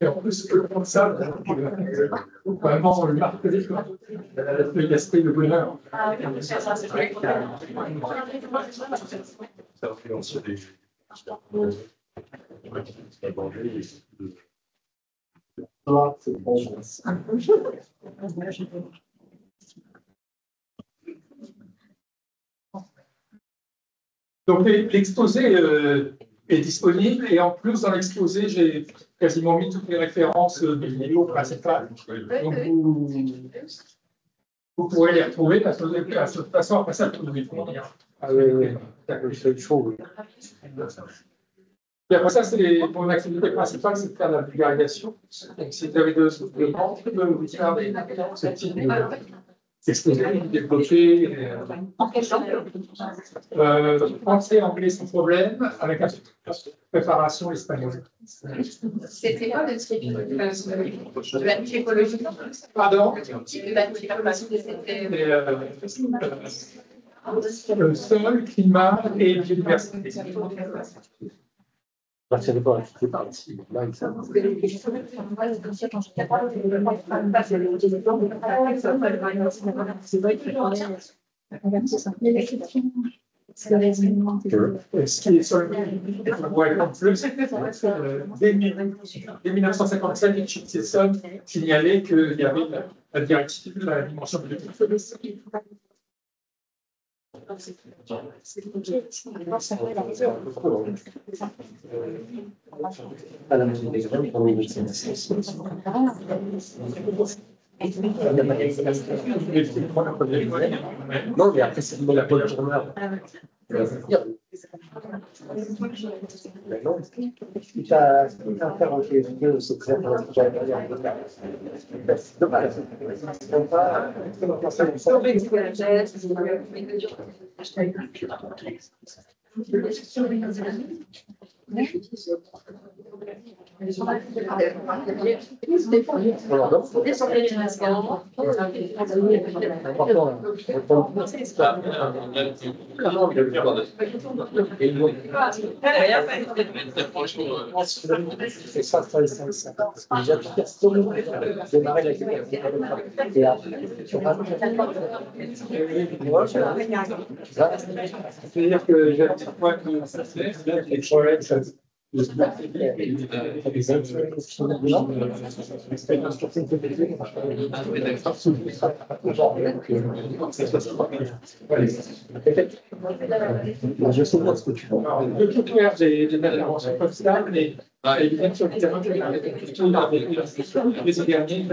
Et en plus, comme ça, vraiment, le marteler, l'aspect de bonheur. Ça influence des Donc l'exposé est disponible et en plus dans l'exposé, j'ai quasiment mis toutes les références de vidéos principales. Donc vous pourrez les retrouver parce que de toute façon, après ça, vous devez fournir. C'est chaud. Et après ça, mon activité principale, c'est de faire de la vulgarisation. Donc, si vous avez de demandes, je peux vous dire ce type d'exposé développé. Français, anglais sans problème, avec une préparation espagnole. C'était quoi le type de la typologie? Pardon? Le type de la typologie, c'était. Le sol, climat et biodiversité. Ça dépend de qui parle ici. Là, il s'en Ce qui est sur le dès 1957, les Chipson signalait qu'il y avait la directive de la dimension biodiversité. Non, mais après, c'est la bonne tourneur. Mais non, si tu as affaire au TFG, c'est très dommage. C'est-à-dire que j'ai un petit point de les problèmes, je sais pas ce que tu veux. le tout clair des interventions comme ça, mais évidemment sur le terrain, les derniers,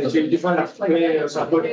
j'ai eu du mal à retrouver sa bonne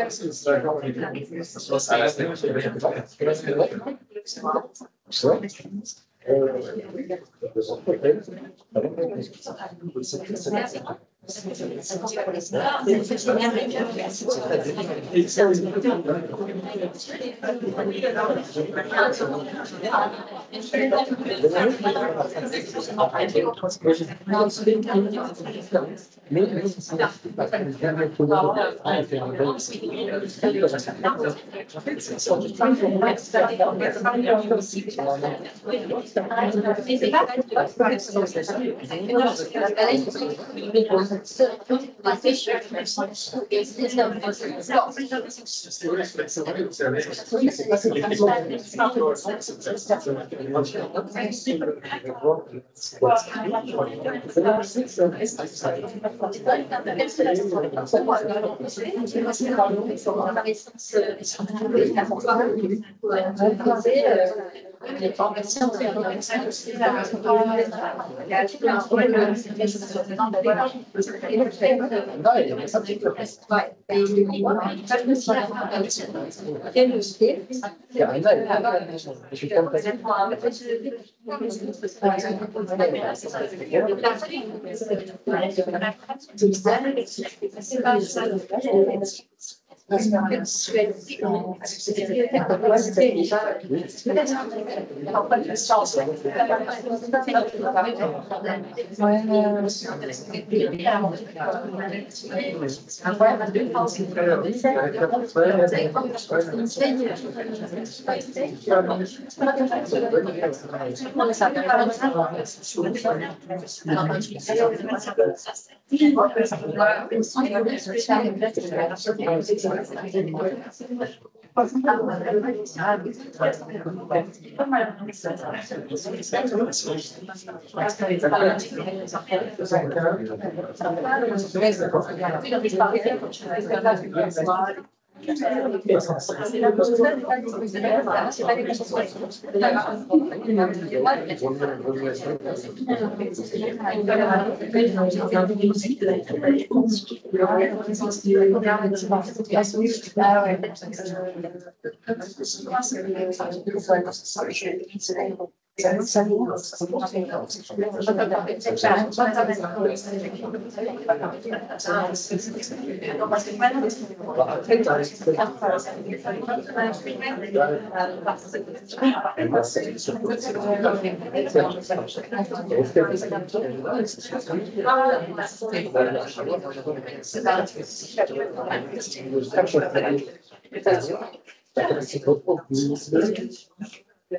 les formations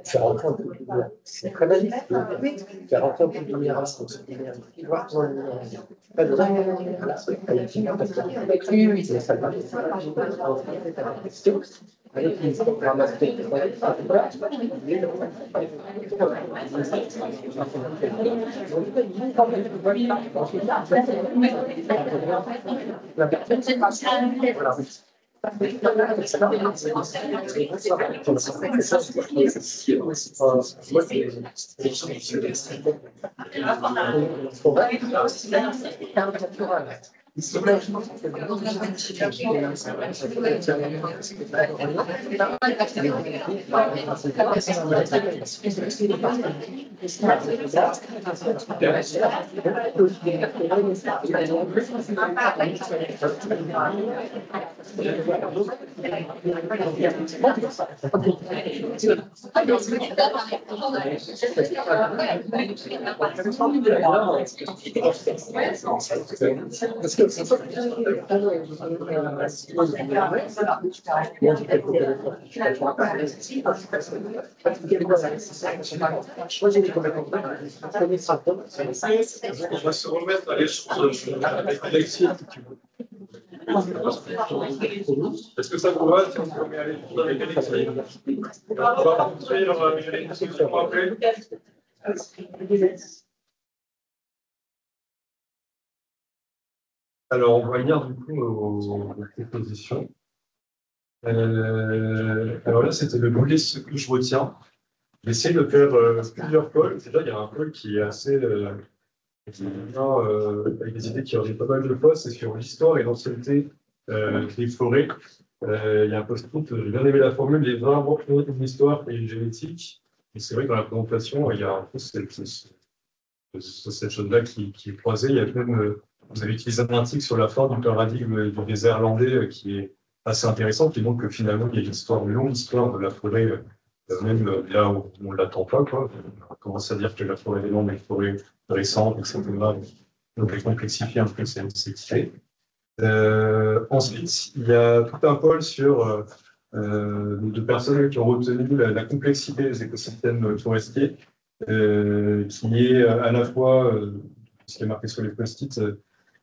Tu rentres un peu de lumière. C'est très magnifique. Tu rentres un peu de lumière à ce voir ton lumière. Pas de voilà. Ça va. Avec une programmation. On va se remettre à l'échange avec Alexis. Est-ce que ça vous va si on se remet à l'échange avec Alexis? On va construire les discussions après. Alors, on va lire du coup aux propositions. Alors là, c'était le volet ce que je retiens. J'ai essayé de faire plusieurs calls. Déjà, il y a un call qui est assez avec des idées qui reviennent pas mal de fois, c'est sur l'histoire et l'ancienneté des forêts. Il y a un post-it, j'ai bien aimé la formule, les 20 arbres une histoire et une génétique. Et c'est vrai que dans la présentation, il y a un peu cette chose-là qui est croisée. Il y a même, vous avez utilisé un article sur la fin du paradigme du désert irlandais qui est assez intéressant, qui montre que finalement, il y a une longue histoire de la forêt, même là où on ne l'attend pas, quoi. On commence à dire que la forêt est longue, les forêts récentes, etc. Donc, elle complexifie un peu cette idée. Ensuite, il y a tout un pôle sur de personnes qui ont retenu la complexité des écosystèmes forestiers, qui est à la fois, ce qui est marqué sur les post-it,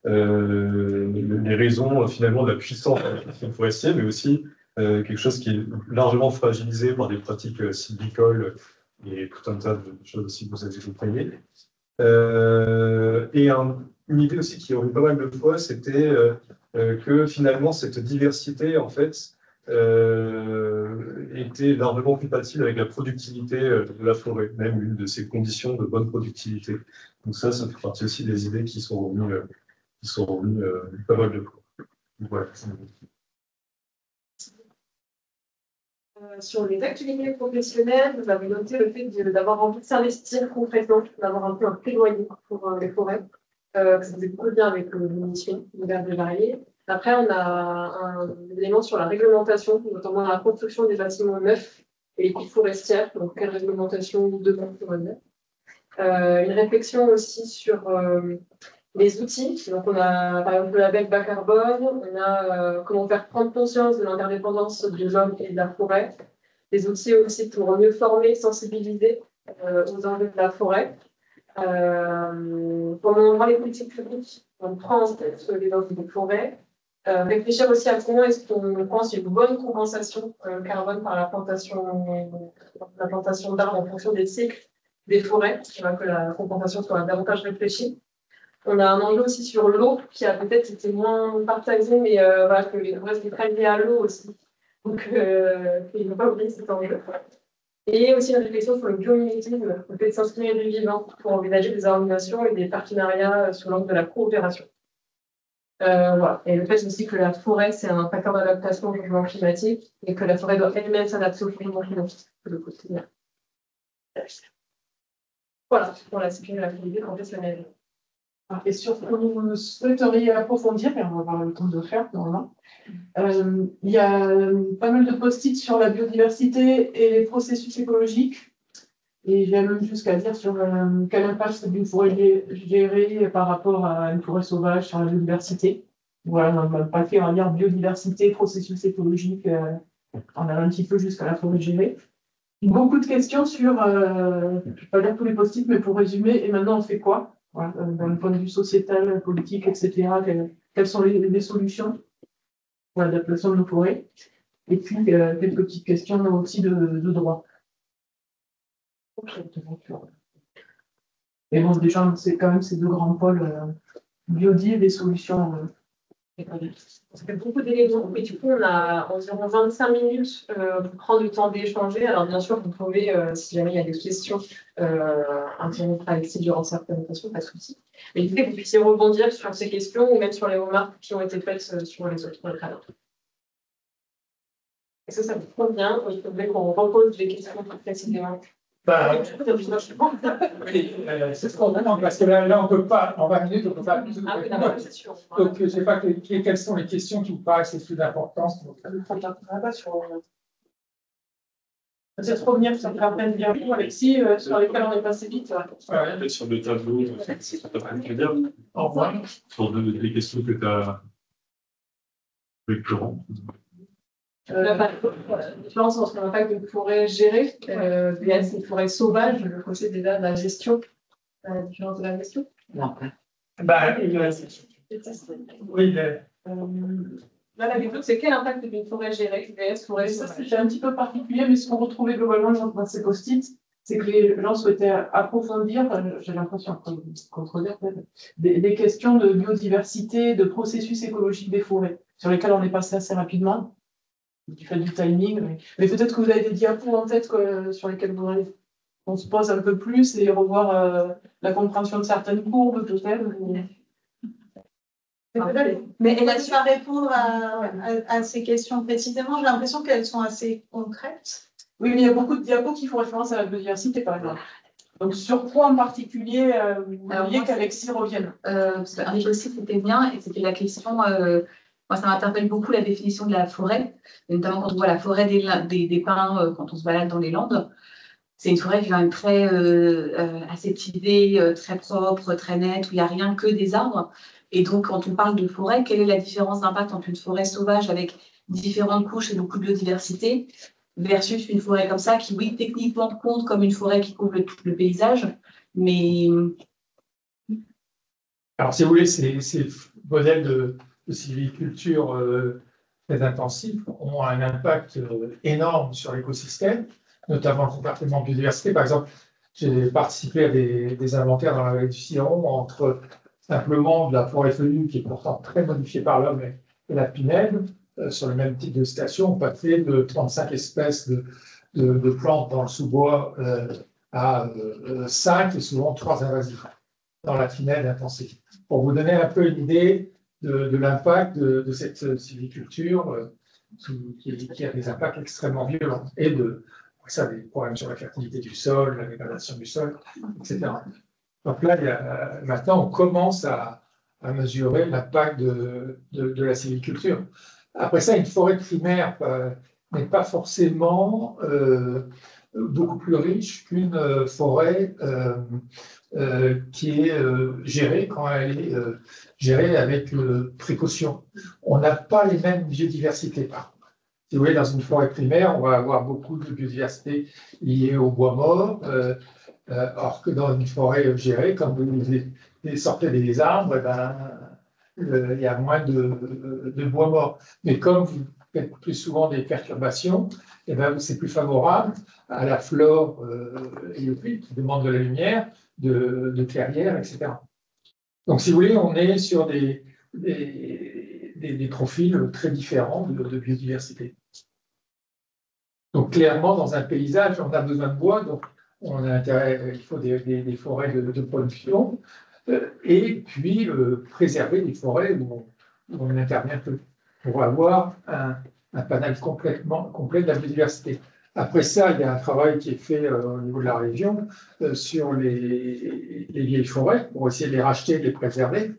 les raisons finalement de la puissance de l'écosystème forestier, mais aussi quelque chose qui est largement fragilisé par des pratiques sylvicoles et tout un tas de choses aussi que vous avez détaillées. Et une idée aussi qui est revenue pas mal de fois, c'était que finalement cette diversité en fait était largement compatible avec la productivité de la forêt, même une de ses conditions de bonne productivité. Donc ça fait partie aussi des idées qui sont revenues pas mal de fois. Voilà. Sur les activités professionnelles, vous avez noté le fait d'avoir envie de s'investir concrètement, d'avoir un peu un plaidoyer pour les forêts. Ça faisait beaucoup bien avec l'émission diverses et variées. Après, on a un élément sur la réglementation, notamment la construction des bâtiments neufs et les coupes forestières. Donc, quelle réglementation demande pour neuf. Une réflexion aussi sur les outils. Donc, on a par exemple le label bas carbone, on a comment faire prendre conscience de l'interdépendance de l'homme et de la forêt. Des outils aussi pour mieux former, sensibiliser aux enjeux de la forêt. Comment on voit les politiques publiques, on prend en tête les enjeux des forêts. Réfléchir aussi à comment est-ce qu'on pense une bonne compensation carbone par la plantation d'arbres en fonction des cycles des forêts, que la compensation soit davantage réfléchie. On a un enjeu aussi sur l'eau qui a peut-être été moins partagé, mais voilà, que les forêts sont très liées à l'eau aussi. Donc, il ne faut pas oublier cet enjeu. Et aussi une réflexion sur le biomimétisme, le fait de s'inspirer du vivant pour envisager des organisations et des partenariats sous l'angle de la coopération. Voilà. Et le fait aussi que la forêt, c'est un facteur d'adaptation au changement climatique et que la forêt doit elle-même s'adapter au changement climatique. Le côté. Voilà, c'est une activité qu'on fait cette année. Et sur ce que vous souhaiteriez approfondir, et on va avoir le temps de le faire normalement, il y a pas mal de post-it sur la biodiversité et les processus écologiques. Et j'ai même jusqu'à dire sur quel impact d'une forêt gérée par rapport à une forêt sauvage sur la biodiversité. Voilà, on n'a pas fait un lien biodiversité, processus écologique, on a un petit peu jusqu'à la forêt gérée. Beaucoup de questions sur, je ne vais pas dire tous les post-it, mais pour résumer, et maintenant on fait quoi? Voilà, d'un point de vue sociétal, politique, etc. Quelles sont les solutions pour l'adaptation de nos forêts? Et puis, quelques petites questions aussi de droit. Et bon, déjà, c'est quand même ces deux grands pôles, biodiv et solutions. Ça fait beaucoup d'éléments, mais du coup, on a environ 25 minutes pour prendre le temps d'échanger. Alors, bien sûr, vous pouvez, si jamais il y a des questions, interrompre Alexis durant sa présentation, pas de souci. Mais l'idée que vous puissiez rebondir sur ces questions ou même sur les remarques qui ont été faites sur les autres canaux. Est-ce que ça vous convient ou il faudrait qu'on repose les questions plus précisément? C'est ce qu'on demande, parce que là, on ne peut pas, en 20 minutes, on ne peut pas plus de questions. Donc, je ne sais pas quelles sont les questions qui vous paraissent les plus d'importance. Peut-être revenir sur certaines bien, Alexis, sur lesquelles on est passé vite. Ouais, sur le tableau, ça peut pas très bien. Au revoir. Sur les questions que tu as récurrentes. La différence entre l'impact de forêt gérée vs une forêt sauvage, le côté déjà de la gestion, la différence de la gestion. Non. Oui, là, la question, c'est quel impact d'une forêt gérée vs forêt ça, sauvage? c'est un petit peu particulier, mais ce qu'on retrouvait globalement dans ces post-it, c'est que les gens souhaitaient approfondir, j'ai l'impression, contredire peut-être, des questions de biodiversité, de processus écologique des forêts, sur lesquels on est passé assez rapidement. Du fait du timing, mais peut-être que vous avez des diapos en tête sur lesquels vous voudriez qu'on se pose un peu plus et revoir la compréhension de certaines courbes, peut-être. Mais elle laisse pas répondre à ces questions précisément. J'ai l'impression qu'elles sont assez concrètes. Oui, mais il y a beaucoup de diapos qui font référence à la biodiversité, par exemple. Donc, sur quoi en particulier vous vouliez qu'Alexis revienne? Parce qu'un des aussi, c'était bien, et c'était la question. Moi, ça m'interpelle beaucoup la définition de la forêt, et notamment quand on voit la forêt des pins, quand on se balade dans les Landes. C'est une forêt qui est quand même très aseptisée, très propre, très nette, où il n'y a rien que des arbres. Et donc, quand on parle de forêt, quelle est la différence d'impact entre une forêt sauvage avec différentes couches et beaucoup de biodiversité versus une forêt comme ça qui, oui, techniquement compte comme une forêt qui couvre le paysage, mais... Alors, si vous voulez, ces modèles de sylviculture très intensifs ont un impact énorme sur l'écosystème, notamment le comportement de biodiversité. Par exemple, j'ai participé à des inventaires dans la vallée du Ciron entre simplement de la forêt feuillue qui est pourtant très modifiée par l'homme et la pinède. Sur le même type de station, on passait de 35 espèces de plantes dans le sous-bois à 5 et souvent 3 invasifs dans la pinède intensive. Pour vous donner un peu une idée de l'impact de cette sylviculture qui a des impacts extrêmement violents et ça, des problèmes sur la fertilité du sol, la dégradation du sol, etc. Donc là, maintenant, on commence à mesurer l'impact de la sylviculture. Après ça, une forêt primaire n'est pas forcément beaucoup plus riche qu'une forêt qui est gérée quand elle est gérée avec précaution. On n'a pas les mêmes biodiversités, par contre. Si vous voulez, dans une forêt primaire, on va avoir beaucoup de biodiversité liée au bois mort, alors que dans une forêt gérée, comme vous sortez des arbres, il y a moins de bois mort. Mais comme vous faites plus souvent des perturbations, c'est plus favorable à la flore héliophyte qui demande de la lumière, de clairière, etc. Donc, si vous voulez, on est sur des profils très différents de biodiversité. Donc, clairement, dans un paysage, on a besoin de bois, donc on a intérêt, il faut des forêts de production, et puis préserver des forêts où on intervient peu, pour avoir un panel complètement complet de la biodiversité. Après ça, il y a un travail qui est fait au niveau de la région sur les vieilles forêts pour essayer de les racheter, de les préserver.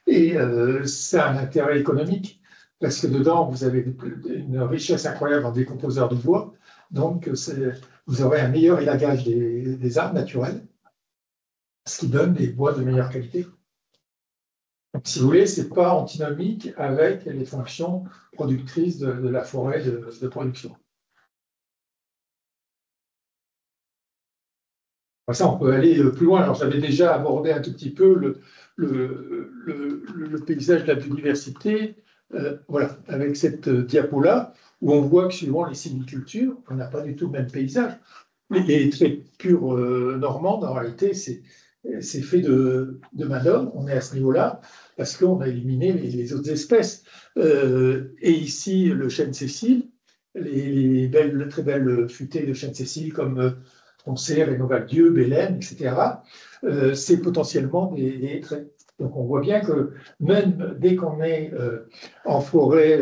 Et ça a un intérêt économique parce que dedans, vous avez une richesse incroyable en décomposeurs de bois. Donc, vous aurez un meilleur élagage des arbres naturels, ce qui donne des bois de meilleure qualité. Donc, si vous voulez, ce n'est pas antinomique avec les fonctions productrices de la forêt de production. Ça, on peut aller plus loin. Alors, j'avais déjà abordé un tout petit peu le paysage de la biodiversité, voilà, avec cette diapo-là, où on voit que suivant les sylvicultures, on n'a pas du tout le même paysage. Les traits purs normands, en réalité, c'est fait de main-d'homme. On est à ce niveau-là parce qu'on a éliminé les autres espèces. Et ici, le chêne Cécile, les très belles futaies de chêne Cécile comme Concert, Rénoval-Dieu, Bélène, etc., c'est potentiellement des traits. Donc on voit bien que même dès qu'on est en forêt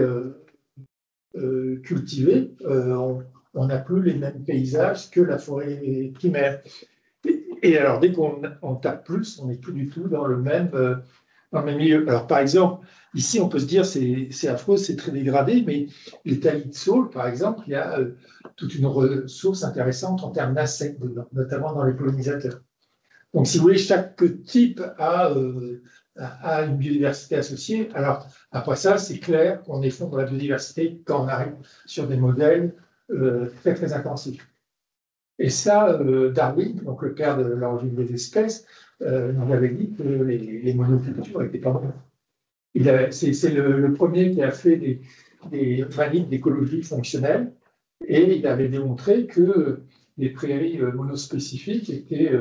cultivée, on n'a plus les mêmes paysages que la forêt primaire. Et alors dès qu'on tape plus, on n'est plus du tout dans le même milieu. Alors par exemple, ici on peut se dire c'est affreux, c'est très dégradé, mais les taillis de saule, par exemple, il y a toute une ressource intéressante en termes d'insectes, notamment dans les pollinisateurs. Donc, si vous voulez, chaque type a une biodiversité associée. Alors, après ça, c'est clair qu'on est fond dans la biodiversité quand on arrive sur des modèles très, très intensifs. Et ça, Darwin, donc le père de l'origine des espèces, nous avait dit que les monocultures n'étaient pas bonnes. C'est le premier qui a fait des manips d'écologie fonctionnelle. Et il avait démontré que les prairies monospécifiques étaient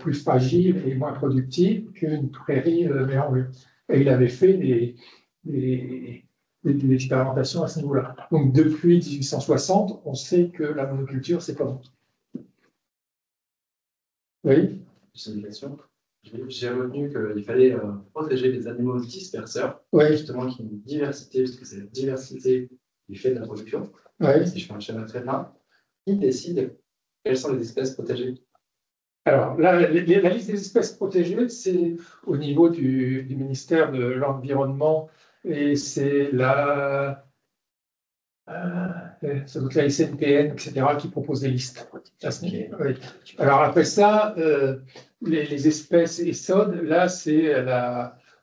plus fragiles et moins productives qu'une prairie mélangée. Et il avait fait des expérimentations à ce niveau-là. Donc depuis 1860, on sait que la monoculture, c'est pas bon. Oui. C'est une question. J'ai retenu qu'il fallait protéger les animaux disperseurs, oui. Justement, qui ont une diversité, parce que c'est la diversité du fait de la production. Oui. Si je fais un schéma très bien, qui décide quelles sont les espèces protégées? Alors, la liste des espèces protégées, c'est au niveau du ministère de l'Environnement et c'est la SNPN, etc., qui propose des listes. Oui. Alors, après ça, les espèces ESOD, là, c'est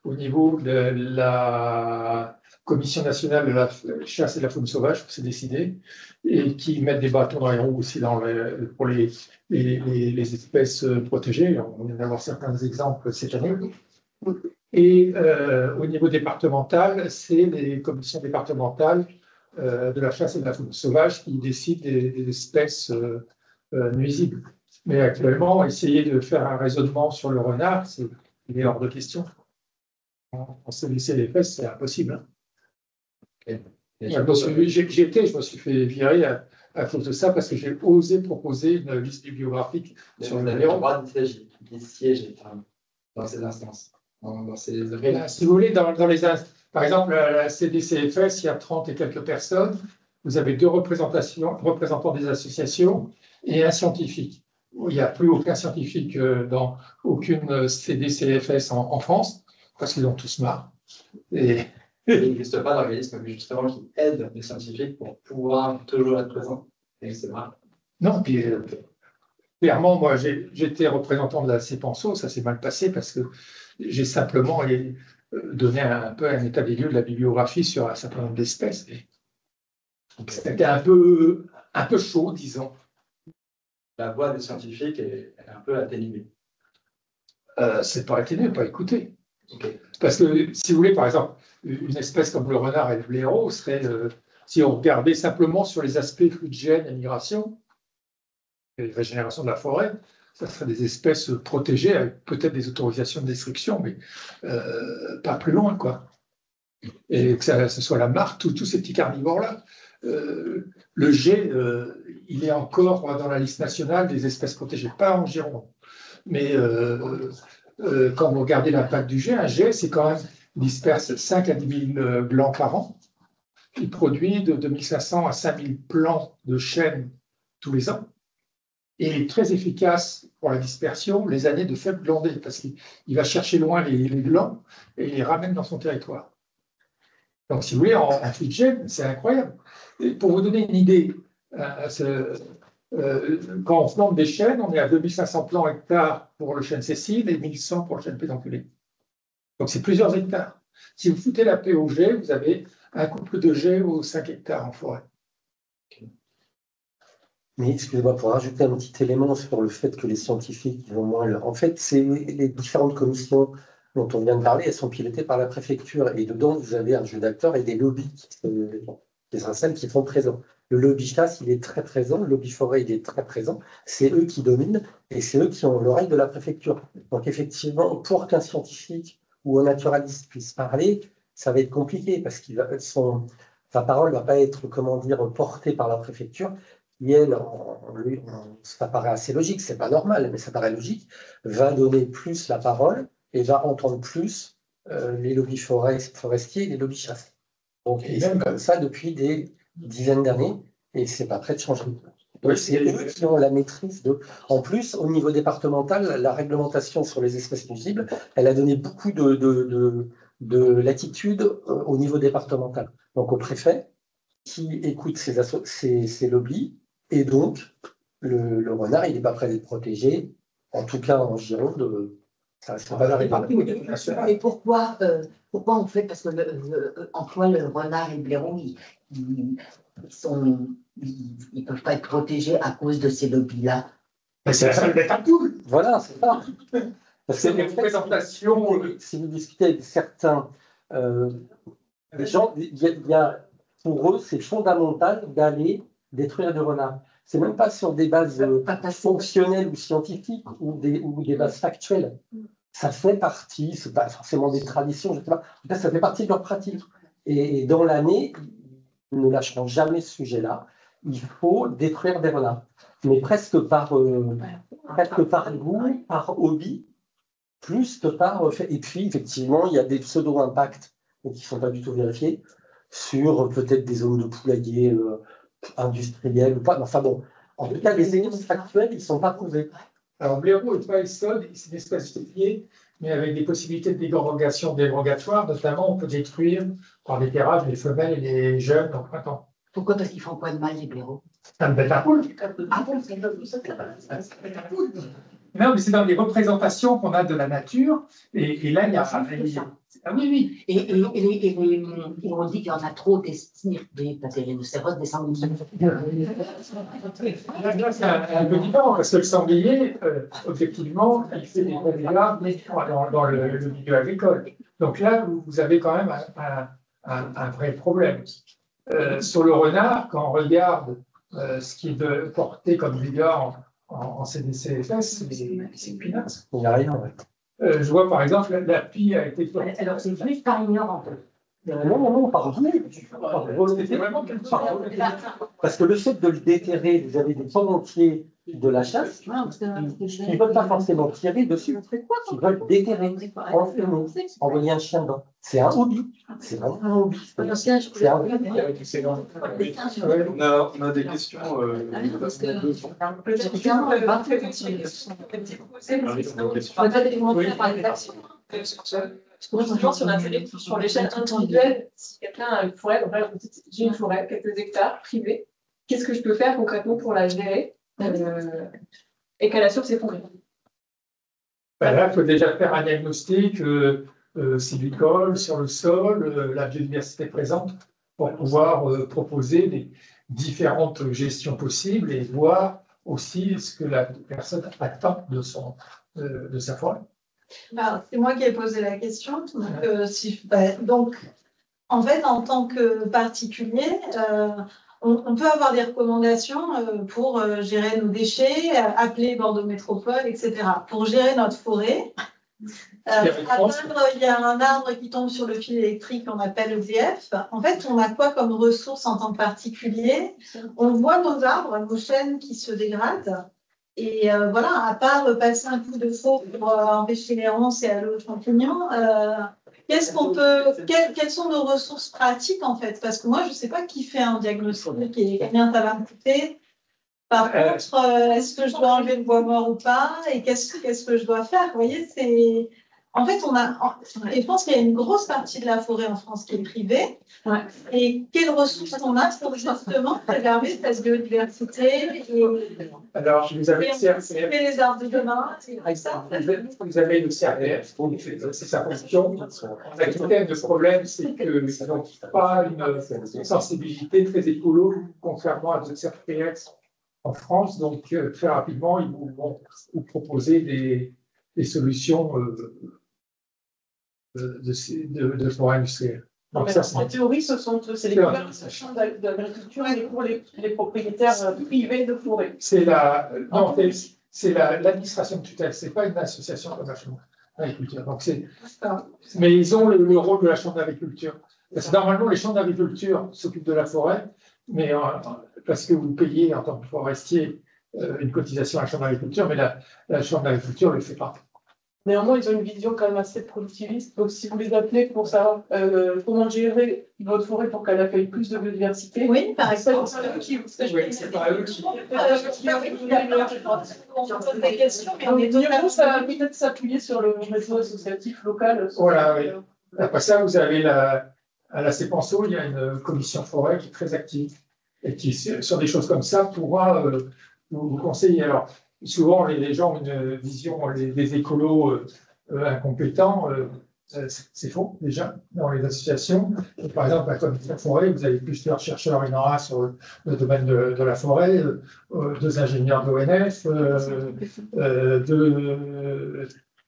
au niveau de la Commission nationale de la chasse et de la faune sauvage, c'est décidé, et qui mettent des bâtons dans les roues aussi pour les espèces protégées. On vient d'avoir certains exemples cette année. Et au niveau départemental, c'est les commissions départementales de la chasse et de la faune sauvage qui décident des espèces nuisibles. Mais actuellement, essayer de faire un raisonnement sur le renard, il est hors de question. On s'est laissé les fesses, c'est impossible. Hein. Okay. Je me suis fait virer à cause de ça parce que j'ai osé proposer une liste bibliographique sur le droit de siéger dans ces instances. Si vous voulez, par exemple, la CDCFS, il y a 30 et quelques personnes. Vous avez 2 représentants des associations et un scientifique. Il n'y a plus aucun scientifique dans aucune CDCFS en France, parce qu'ils ont tous marre. Et il n'existe pas d'organisme justement qui aide les scientifiques pour pouvoir toujours être présent. Et c'est vrai. Non, puis clairement, moi, j'étais représentant de la CEPANSO, ça s'est mal passé parce que j'ai simplement donné un peu un état des lieux de la bibliographie sur un certain nombre d'espèces. C'était un peu chaud, disons. La voix des scientifiques est un peu atténuée. C'est pas atténué, pas écouté. Okay. Parce que, si vous voulez, par exemple, une espèce comme le renard et le blaireau serait, si on regardait simplement sur les aspects flux de gènes et migration, et régénération de la forêt, ça serait des espèces protégées avec peut-être des autorisations de destruction, mais pas plus loin, quoi. Et que ce soit la marque, tous ces petits carnivores-là. Le G, il est encore dans la liste nationale des espèces protégées, pas en Gironde. Mais quand vous regardez l'impact du G, un G, c'est quand même, il disperse 5 à 10 000 glands par an. Il produit de 2500 à 5000 plants de chêne tous les ans. Et il est très efficace pour la dispersion les années de faible glandée, parce qu'il va chercher loin les glands et il les ramène dans son territoire. Donc, si vous voulez, en flux de chêne, c'est incroyable. Et pour vous donner une idée, quand on plante des chênes, on est à 2500 plants hectares pour le chêne sessile et 1100 pour le chêne pédonculé. Donc, c'est plusieurs hectares. Si vous foutez la paix au G, vous avez un couple de G aux 5 hectares en forêt. Mais excusez-moi, pour rajouter un petit élément sur le fait que les scientifiques vont moins. En fait, c'est les différentes commissions dont on vient de parler, elles sont pilotées par la préfecture. Et dedans, vous avez un jeu d'acteurs et des lobbies qui sont présents. Le lobby chasse, il est très présent. Le lobby forêt, il est très présent. C'est eux qui dominent et c'est eux qui ont l'oreille de la préfecture. Donc, effectivement, pour qu'un scientifique ou un naturaliste puisse parler, ça va être compliqué parce que sa parole ne va pas être, comment dire, portée par la préfecture. Et elle, ça paraît assez logique, c'est pas normal, mais ça paraît logique, va donner plus la parole et va entendre plus les lobbies forestiers et les lobbies chasse. Donc, et c'est comme ça depuis des dizaines d'années et c'est pas prêt de changer. Donc, c'est eux qui ont la maîtrise de. En plus, au niveau départemental, la réglementation sur les espèces nuisibles, elle a donné beaucoup de latitude au niveau départemental. Donc, au préfet, qui écoute ces lobbies, et donc, le renard, il n'est pas prêt d'être protégé, en tout cas en Gironde, ça ne va pas arriver. Mais pourquoi en fait, parce que en quoi le renard et le blaireau, ils ne peuvent pas être protégés à cause de ces lobbies-là? C'est la salle d'être un poule. Voilà, c'est ça. C'est une représentation. Si vous discutez avec certains gens, pour eux, c'est fondamental d'aller détruire des renards. C'est même pas sur des bases fonctionnelles ou scientifiques ou des bases factuelles. Ça fait partie, c'est pas forcément des traditions, je sais pas. En tout cas, ça fait partie de leur pratique. Et dans l'année, ils ne lâcheront jamais ce sujet-là. Il faut détruire des renards. Mais presque par goût, par hobby, plus que par. Et puis, effectivement, il y a des pseudo-impacts qui ne sont pas du tout vérifiés sur peut-être des zones de poulailler industrielles ou pas. Enfin bon, en tout cas, les éléments factuels, ils ne sont pas prouvés. Alors, blaireau et toile-sol, c'est une espèce liée, mais avec des possibilités de dérogatoires. Notamment, on peut détruire par l'éclairage les femelles et les jeunes en printemps. Pourquoi? Parce qu'ils font quoi de mal, les blaireaux? Ça me bête un poule. Ah bon, c'est un poule. Non, mais c'est dans les représentations qu'on a de la nature. Et là, il y a. Ah oui, oui. Et on dit qu'il y en a trop des rhinocéros, des sangliers. Là, c'est un peu différent, parce que le sanglier, objectivement, il fait des dégâts dans le milieu agricole. Donc là, vous avez quand même un vrai problème. Sur le renard, quand on regarde ce qui est porté comme dégâts en CDCFS, c'est peanuts. Il n'y a rien, ouais. Je vois par exemple, la pie a été. Alors, c'est juste par ignorance. Non, par volonté. Parce que le fait de le déterrer, vous avez des pans entiers de la chasse qui ne veulent pas forcément tirer dessus, qui veulent déterrer, enfermer, envoyer un chien dedans. C'est un hobby. C'est vraiment un hobby. C'est un hobby. On a des questions. Typiquement, si on a fait sur l'échelle individuelle, si quelqu'un a une forêt, donc là, j'ai une forêt, quelques hectares privés, qu'est-ce que je peux faire concrètement pour la gérer et qu'elle assure ses fonctions? Là, il faut déjà faire un diagnostic sylvicole sur le sol, la biodiversité présente, pour pouvoir proposer des différentes gestions possibles et voir aussi ce que la personne attend de sa forêt. C'est moi qui ai posé la question. Donc, en fait, en tant que particulier, on peut avoir des recommandations pour gérer nos déchets, appeler Bordeaux Métropole, etc. Pour gérer notre forêt, il y a un arbre qui tombe sur le fil électrique qu'on appelle EDF. En fait, on a quoi comme ressource en tant que particulier? On voit nos arbres, nos chênes qui se dégradent. Et voilà, à part passer un coup de faux pour empêcher les ronces et aller aux champignons, quelles sont nos ressources pratiques en fait? Parce que moi, je ne sais pas qui fait un diagnostic et combien ça va me coûter. Par contre, est-ce que je dois enlever le bois mort ou pas? Et qu'est-ce que je dois faire? Vous voyez, c'est. En fait, et je pense qu'il y a une grosse partie de la forêt en France qui est privée. Ouais. Et quelles ressources on a pour justement préserver cette biodiversité Alors, vous avez le CRPF. Les arbres de demain, ça. Vous avez le CRPF, c'est sa fonction. En Aquitaine, le problème, c'est qu'ils n'ont pas une sensibilité très écolo, contrairement à d'autres CRPF en France. Donc, très rapidement, ils vont vous proposer des solutions de forêt industrielle. Donc, en théorie, c'est les conversations d'agriculture pour les propriétaires privés de forêt. C'est l'administration de tutelle, ce n'est pas une association comme la Chambre d'agriculture. Mais ils ont le rôle de la Chambre d'agriculture. Parce que normalement, les chambres d'agriculture s'occupent de la forêt, mais parce que vous payez en tant que forestier une cotisation à la Chambre d'agriculture, mais la Chambre d'agriculture ne le fait pas. Néanmoins, ils ont une vision quand même assez productiviste. Donc, si vous les appelez pour savoir comment gérer votre forêt pour qu'elle accueille plus de biodiversité, oui, par exemple. C'est pas eux qui. On pose des questions, mais on est peut-être s'appuyer sur le réseau associatif local. Voilà, oui. Après ça, vous avez à la CEPANSO, il y a une commission forêt qui est très active et qui, sur des choses comme ça, pourra vous conseiller. Alors, souvent, les gens ont une vision des écolos incompétents. C'est faux, déjà, dans les associations. Et par exemple, la commission forêt, vous avez plusieurs chercheurs INRA sur le domaine de la forêt, 2 ingénieurs de l'ONF,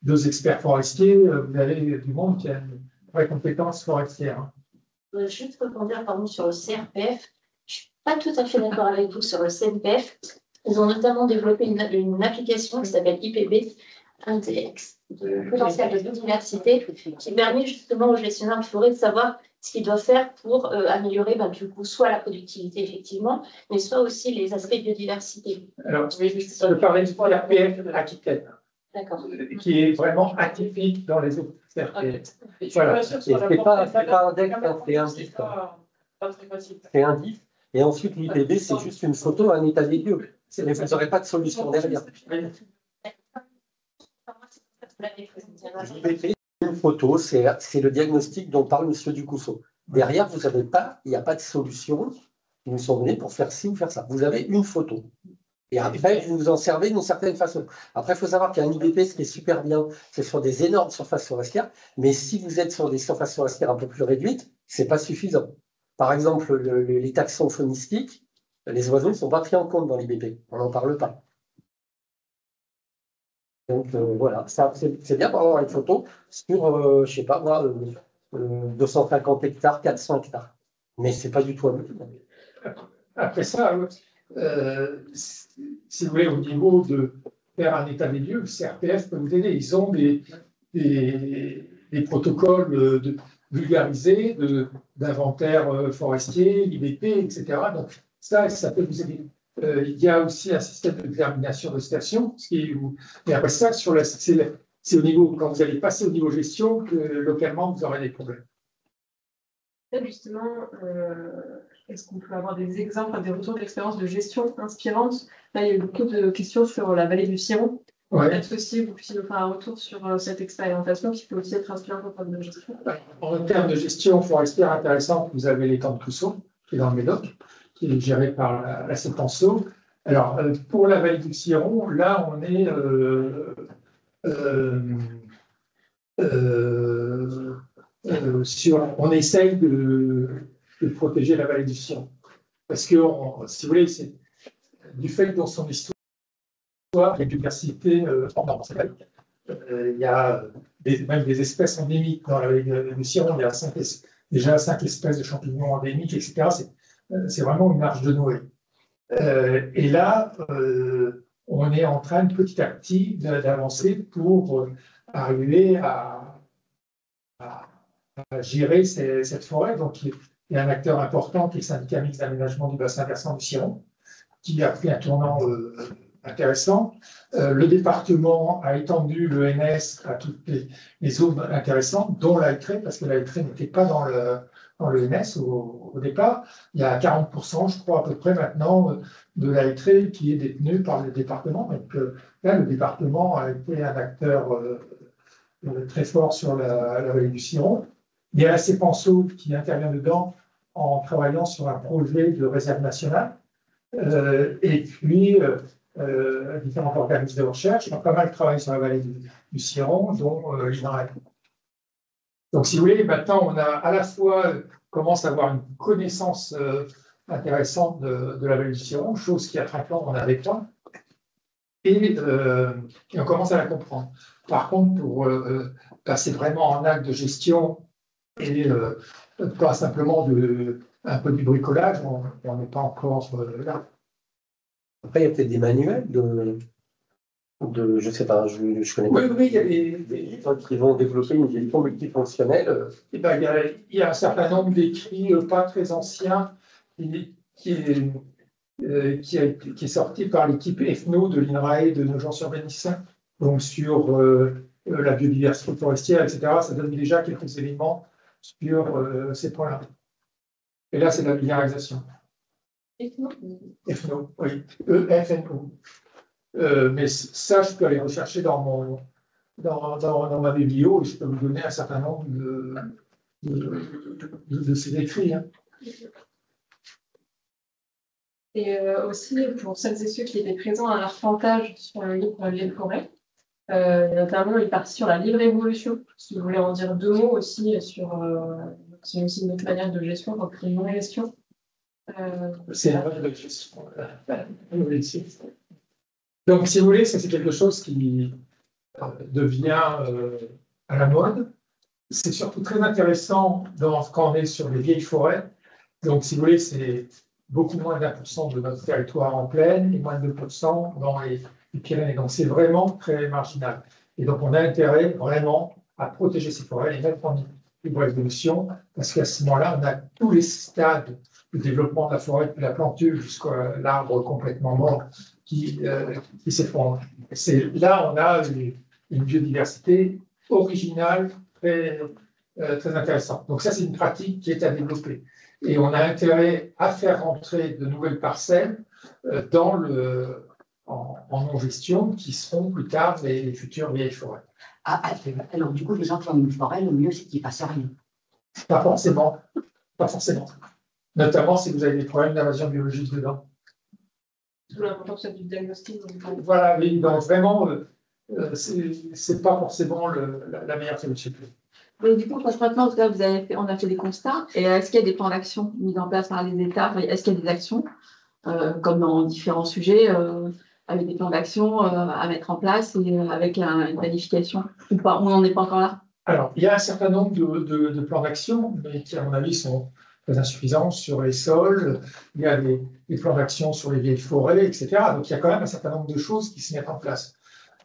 2 experts forestiers. Vous avez du monde qui a une vraie compétence forestière. Juste rebondir sur le CRPF. Je ne suis pas tout à fait d'accord avec vous sur le CNPF. Ils ont notamment développé une application qui s'appelle IPB, Index de potentiel de biodiversité, qui permet justement aux gestionnaires de forêt de savoir ce qu'ils doivent faire pour améliorer du coup soit la productivité effectivement, mais soit aussi les aspects de biodiversité. Alors, je parlais du CRPF Aquitaine, qui est vraiment atypique dans les autres CRPF. Voilà, c'est pas Index, c'est Indice. C'est Indice. Et ensuite, l'IPB, c'est juste une photo, un état des lieux. Mais vous n'aurez pas de solution derrière. L'IPB, une photo, c'est le diagnostic dont parle M. Ducousseau. Derrière, vous n'avez pas, il n'y a pas de solution qui nous sont données pour faire ci ou faire ça. Vous avez une photo. Et après, vous vous en servez d'une certaine façon. Après, il faut savoir qu'il y a un IBP, ce qui est super bien, c'est sur des énormes surfaces forestières. Mais si vous êtes sur des surfaces forestières un peu plus réduites, ce n'est pas suffisant. Par exemple, les taxons faunistiques, les oiseaux ne sont pas pris en compte dans l'IBP. On n'en parle pas. Donc voilà, c'est bien pour avoir une photo sur, je ne sais pas moi, 250 hectares, 400 hectares. Mais ce n'est pas du tout à vous. Après ça, si vous voulez, au niveau de faire un état des lieux, le CRPF peut vous aider. Ils ont des protocoles vulgarisés d'inventaire forestier, l'IBP, etc. Donc ça peut vous aider. Il y a aussi un système de détermination de station. Et après ça, c'est au niveau, quand vous allez passer au niveau gestion, que localement, vous aurez des problèmes. Justement, est-ce qu'on peut avoir des exemples, des retours d'expérience de gestion inspirantes? Là, il y a eu beaucoup de questions sur la vallée du Ciron. Ouais. Est-ce que vous puissiez nous faire un retour sur cette expérimentation qui peut aussi être inspirante en termes de gestion? En termes de gestion forestière intéressante, vous avez l'étang de Clousseau, qui est dans le Médoc, qui est géré par la CEPANSO. Alors, pour la vallée du Ciron, là, on est on essaye de protéger la vallée du Ciron. Parce que, si vous voulez, c'est du fait de son histoire, la biodiversité dans cette vallée. Il y a même des espèces endémiques dans la vallée du Ciron. Il y a déjà 5 espèces de champignons endémiques, etc. C'est vraiment une arche de Noé. Et là, on est en train petit à petit d'avancer pour arriver à gérer cette forêt. Donc, il y a un acteur important qui est le syndicat mixte d'aménagement du bassin versant du Ciron, qui a pris un tournant intéressant. Le département a étendu le NS à toutes les zones intéressantes, dont la Hêtrée, parce que la Hêtrée n'était pas dans le NS au départ. Il y a 40%, je crois, à peu près maintenant, de la Hêtrée qui est détenue par le département. Donc là, le département a été un acteur très fort sur la vallée du Ciron. Il y a la CEPANSO qui intervient dedans en travaillant sur un projet de réserve nationale. Et puis, différents organismes de recherche ont pas mal travaillé sur la vallée du Ciron, dont l'INRAE. Donc, si vous voulez, maintenant, on a à la fois commence à avoir une connaissance intéressante de la vallée du Ciron, chose qui, à 30 ans, on n'avait pas, et on commence à la comprendre. Par contre, pour passer vraiment en acte de gestion et pas simplement un peu du bricolage, on n'est pas encore là. Après, il y a peut-être des manuels je sais pas, je connais pas. Oui, il y a des gens qui vont développer une gestion multifonctionnelle. Eh ben, il y a un certain nombre d'écrits pas très anciens qui est sorti par l'équipe EFNO de l'INRAE de Nogent-sur-Bénissin, donc sur la biodiversité forestière, etc. Ça donne déjà quelques éléments sur ces points-là. Et là, c'est de la vulgarisation. EFNO, oui. EFNO. Mais ça, je peux aller rechercher dans ma biblio et je peux vous donner un certain nombre de ces écrits. Hein. Et aussi, pour celles et ceux qui étaient présents à l'Arpentage sur le livre Les forêts, notamment, il est parti sur la libre évolution. Si vous voulez en dire deux mots aussi sur. C'est aussi une autre manière de gestion, donc une non-gestion. C'est un mode de gestion. Donc, si vous voulez, ça c'est quelque chose qui devient à la mode. C'est surtout très intéressant quand on est sur les vieilles forêts. Donc, si vous voulez, c'est beaucoup moins d'1% de notre territoire en plaine et moins de 2% dans les Pyrénées. Donc, c'est vraiment très marginal. Et donc, on a intérêt vraiment à protéger ces forêts et mettre en libre évolution, parce qu'à ce moment-là, on a tous les stades de développement de la forêt, depuis la planture jusqu'à l'arbre complètement mort qui s'effondre. Là, on a une biodiversité originale très intéressante. Donc ça, c'est une pratique qui est à développer. Et on a intérêt à faire rentrer de nouvelles parcelles en non-gestion, qui seront plus tard les futures vieilles forêts. Alors, du coup, les gens qui ont une forêt, le mieux, c'est qu'ils ne fassent rien. Pas forcément. Pas forcément. Notamment si vous avez des problèmes d'invasion biologique dedans. D'où l'importance du diagnostic. Voilà, oui, donc vraiment, c'est pas forcément la meilleure solution. Mais du coup, concrètement, en tout cas, on a fait des constats. Et est-ce qu'il y a des plans d'action mis en place par les États? Est-ce qu'il y a des actions, comme dans différents sujets, avec des plans d'action à mettre en place et avec une planification ou pas? On n'en est pas encore là? Alors, il y a un certain nombre de plans d'action, mais qui, à mon avis, sont très insuffisants sur les sols. Il y a des plans d'action sur les vieilles forêts, etc. Donc, il y a quand même un certain nombre de choses qui se mettent en place,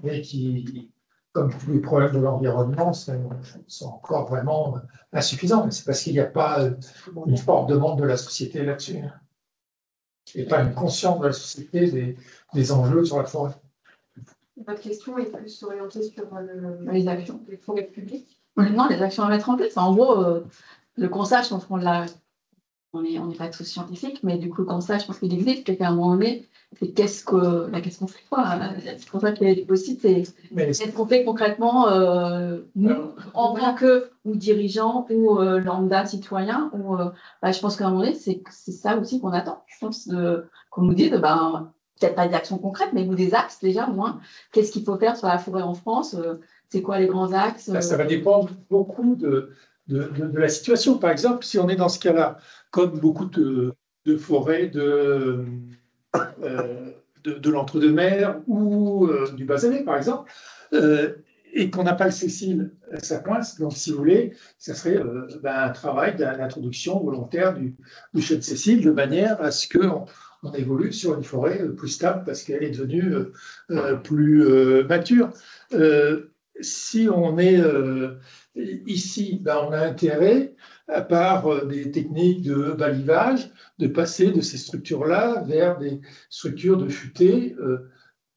mais qui, comme tous les problèmes de l'environnement, sont encore vraiment insuffisants. C'est parce qu'il n'y a pas une forte demande de la société là-dessus. Et pas une conscience de la société des enjeux sur la forêt. Votre question est plus orientée sur les actions, les forêts publiques. Non, les actions à mettre en place. En gros, le constat, je pense qu'on l'a. On n'est pas tous scientifiques, mais du coup, le constat, je pense qu'il existe, et qu'à un moment donné, c'est qu'est-ce qu'on fait, quoi. C'est pour ça qu'il est possible, c'est qu'est-ce qu'on fait concrètement, nous, en tant que ou dirigeants ou lambda citoyens, je pense qu'à un moment donné, c'est ça aussi qu'on attend. Je pense qu'on nous dise, peut-être pas des actions concrètes, mais des axes déjà, au moins. Qu'est-ce qu'il faut faire sur la forêt en France? C'est quoi les grands axes? Ça va dépendre beaucoup de la situation. Par exemple, si on est dans ce cas-là, comme beaucoup de forêts de l'entre-deux-mer ou du Basanais, par exemple, et qu'on n'a pas le cécile, ça coince. Donc, si vous voulez, ça serait un travail d'introduction volontaire du chêne cécile de manière à ce qu'on évolue sur une forêt plus stable parce qu'elle est devenue plus mature. Si on est ici, on a intérêt, à part des techniques de balivage, de passer de ces structures-là vers des structures de futaies.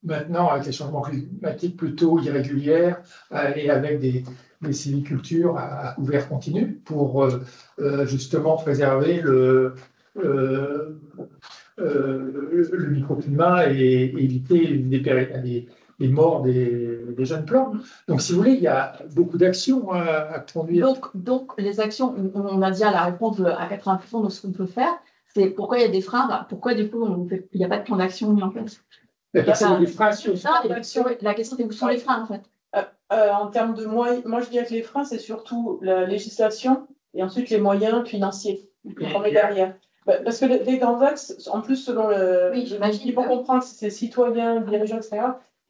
Maintenant, avec les changements climatiques plutôt irrégulières et avec des sylvicultures à couvert continu pour justement préserver le microclimat et éviter les morts des jeunes plants. Donc, si vous voulez, il y a beaucoup d'actions à conduire. Donc, les actions, on a déjà la réponse à 80% de ce qu'on peut faire, c'est pourquoi il y a des freins, pourquoi du coup il n'y a pas de plan d'action mis en place. La question, c'est où sont les freins, en fait. En termes de moyens, moi je dirais que les freins, c'est surtout la législation et ensuite les moyens financiers qu'on met derrière. Parce que les grands axes, en plus, selon le. Oui, j'imagine. Il faut comprendre que c'est citoyens, dirigeants, etc.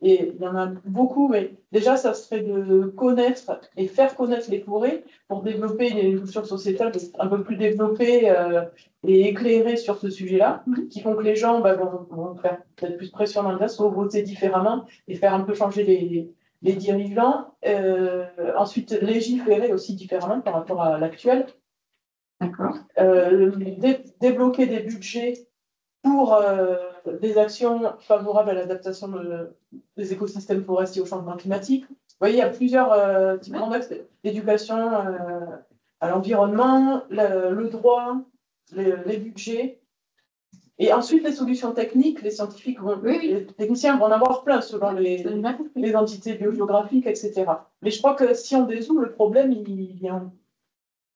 Et il y en a beaucoup, mais déjà, ça serait de connaître et faire connaître les forêts pour développer des cultures sociétales un peu plus développées et éclairées sur ce sujet-là, qui font que les gens vont faire peut-être plus pression dans le gaz, soit voter différemment et faire un peu changer les dirigeants. Ensuite, légiférer aussi différemment par rapport à l'actuel. D'accord. Débloquer des budgets pour des actions favorables à l'adaptation des écosystèmes forestiers au changement climatique. Vous voyez, il y a plusieurs types d'axes d'éducation à l'environnement, le droit, les budgets. Et ensuite, les solutions techniques, les scientifiques les techniciens vont en avoir plein selon les entités biogéographiques, etc. Mais je crois que si on dézoome, le problème, il vient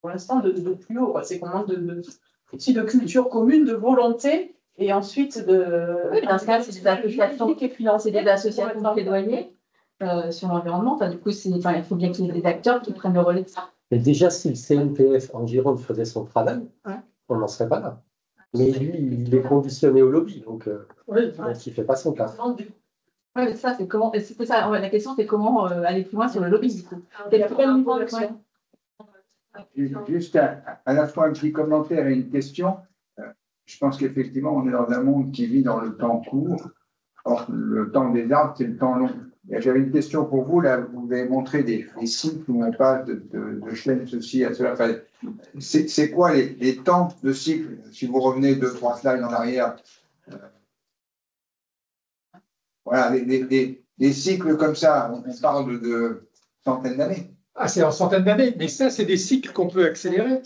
pour l'instant de plus haut. C'est qu'on manque aussi de culture commune, de volonté. Et ensuite, dans ce cas, c'est des associations qui financent des associations de plaidoyer sur l'environnement. Enfin, du coup, il faut bien qu'il y ait des acteurs qui prennent le relais de ça. Mais déjà, si le CNPF en Gironde faisait son travail, on n'en serait pas là. Mais lui, il est conditionné au lobby, donc il ne fait pas son taf. Oui, mais ça, c'est comment. C'est ça, la question, c'est comment aller plus loin sur le lobby, du coup. Juste à la fois un petit commentaire et une question. Je pense qu'effectivement, on est dans un monde qui vit dans le temps court. Or, le temps des arbres, c'est le temps long. J'avais une question pour vous. Là, vous avez montré des cycles où on passe de chêne, ceci à cela. Enfin, c'est quoi les temps de cycle? Si vous revenez 2-3 slides en arrière. Voilà, des cycles comme ça, on parle de centaines d'années. Ah, c'est en centaines d'années, mais ça, c'est des cycles qu'on peut accélérer.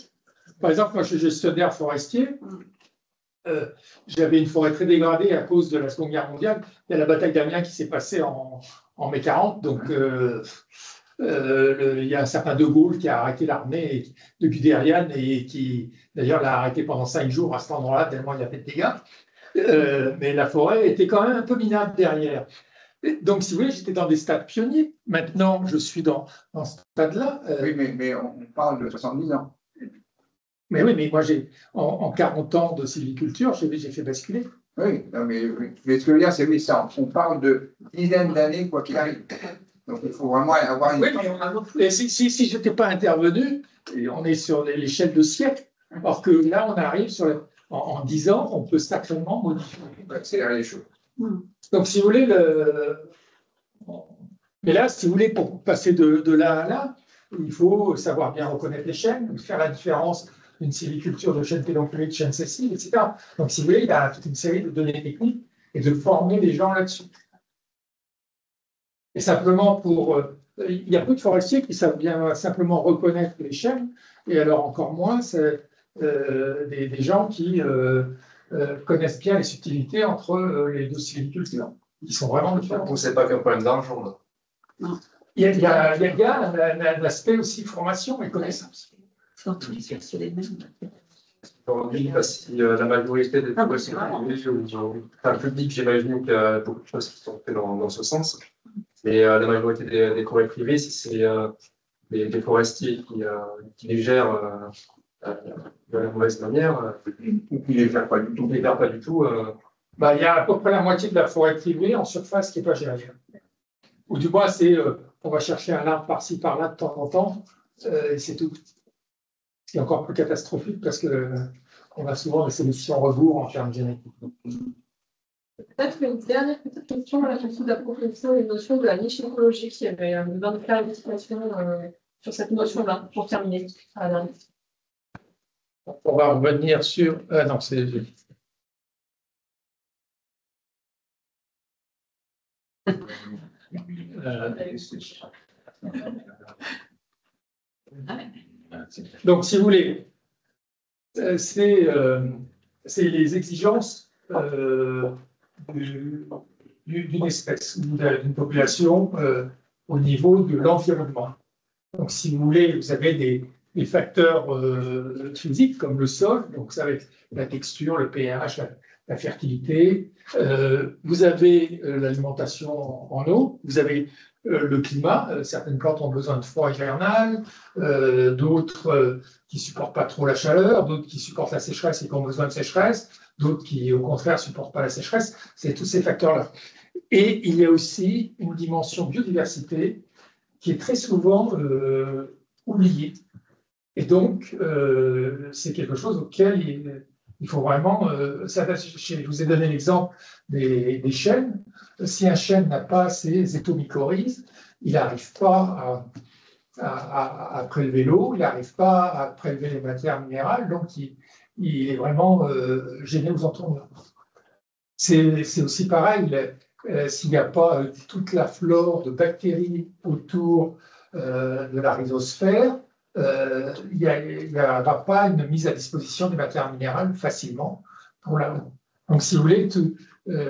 Par exemple, moi, je suis gestionnaire forestier. J'avais une forêt très dégradée à cause de la Seconde Guerre mondiale. Il y a la bataille d'Amiens qui s'est passée en mai 40. Donc, il y a un certain De Gaulle qui a arrêté l'armée de Guderian et qui, d'ailleurs, l'a arrêté pendant 5 jours à cet endroit-là, tellement il y avait de dégâts. Mais la forêt était quand même un peu minable derrière. Donc, si vous voulez, j'étais dans des stades pionniers. Maintenant, je suis dans ce stade-là. Oui, mais on parle de 70 ans. Mais oui, mais moi, en 40 ans de sylviculture, j'ai fait basculer. Oui, non, mais ce que je veux dire, c'est oui, ça. On parle de dizaines d'années, quoi qu'il arrive. Donc, il faut vraiment avoir une. Oui, mais si je n'étais pas intervenu, on est sur l'échelle de siècles. Alors que là, on arrive en 10 ans, on peut sacrément modifier. Accélérer les choses. Donc, si vous voulez, mais là, si vous voulez, pour passer de là à là, il faut savoir bien reconnaître les chênes, faire la différence d'une sylviculture de chêne pédonculé, de chêne sessile, etc. Donc, si vous voulez, il y a toute une série de données techniques et de former les gens là-dessus. Et simplement il y a peu de forestiers qui savent bien simplement reconnaître les chênes, et alors encore moins des gens qui connaissent bien les subtilités entre les deux sylvicultures, qui sont vraiment différentes. C'est pas qu'un problème d'argent, là. Non. Il y a l'aspect aussi formation et connaissance. Dans tous les cas, c'est les mêmes. Aujourd'hui, si la majorité des forestiers publics, j'imagine qu'il y a beaucoup de choses qui sont faites dans ce sens. Mais la majorité des forêts privées, si c'est des forestiers qui les gèrent de la mauvaise manière, ou qui ne les gèrent pas du tout. Il y a à peu près la moitié de la forêt privée en surface qui n'est pas gérée. Ou du moins, c'est on va chercher un arbre par-ci, par-là de temps en temps, et c'est tout. Ce qui est encore plus catastrophique parce qu'on a souvent des sélections rebours en termes génétiques. Peut-être une dernière petite question à la question d'approfondissement des notions de la niche écologique. Il y avait besoin de clarification sur cette notion-là, pour terminer. On va revenir sur... Ah non, c'est... Donc, si vous voulez, c'est les exigences d'une espèce ou d'une population au niveau de l'environnement. Donc, si vous voulez, vous avez des facteurs physiques comme le sol, donc ça va être la texture, le pH, la fertilité. Vous avez l'alimentation en eau, vous avez le climat. Certaines plantes ont besoin de froid hivernal, d'autres qui ne supportent pas trop la chaleur, d'autres qui supportent la sécheresse et qui ont besoin de sécheresse, d'autres qui, au contraire, ne supportent pas la sécheresse. C'est tous ces facteurs-là. Et il y a aussi une dimension biodiversité qui est très souvent oubliée. Et donc, c'est quelque chose auquel il faut vraiment s'attacher. Je vous ai donné l'exemple des chênes. Si un chêne n'a pas ses étomycorhizes, il n'arrive pas à prélever l'eau, il n'arrive pas à prélever les matières minérales, donc il est vraiment gêné aux entournures. C'est aussi pareil, s'il n'y a pas toute la flore de bactéries autour de la rhizosphère, il n'y aura pas une mise à disposition des matières minérales facilement pour la. Donc, si vous voulez,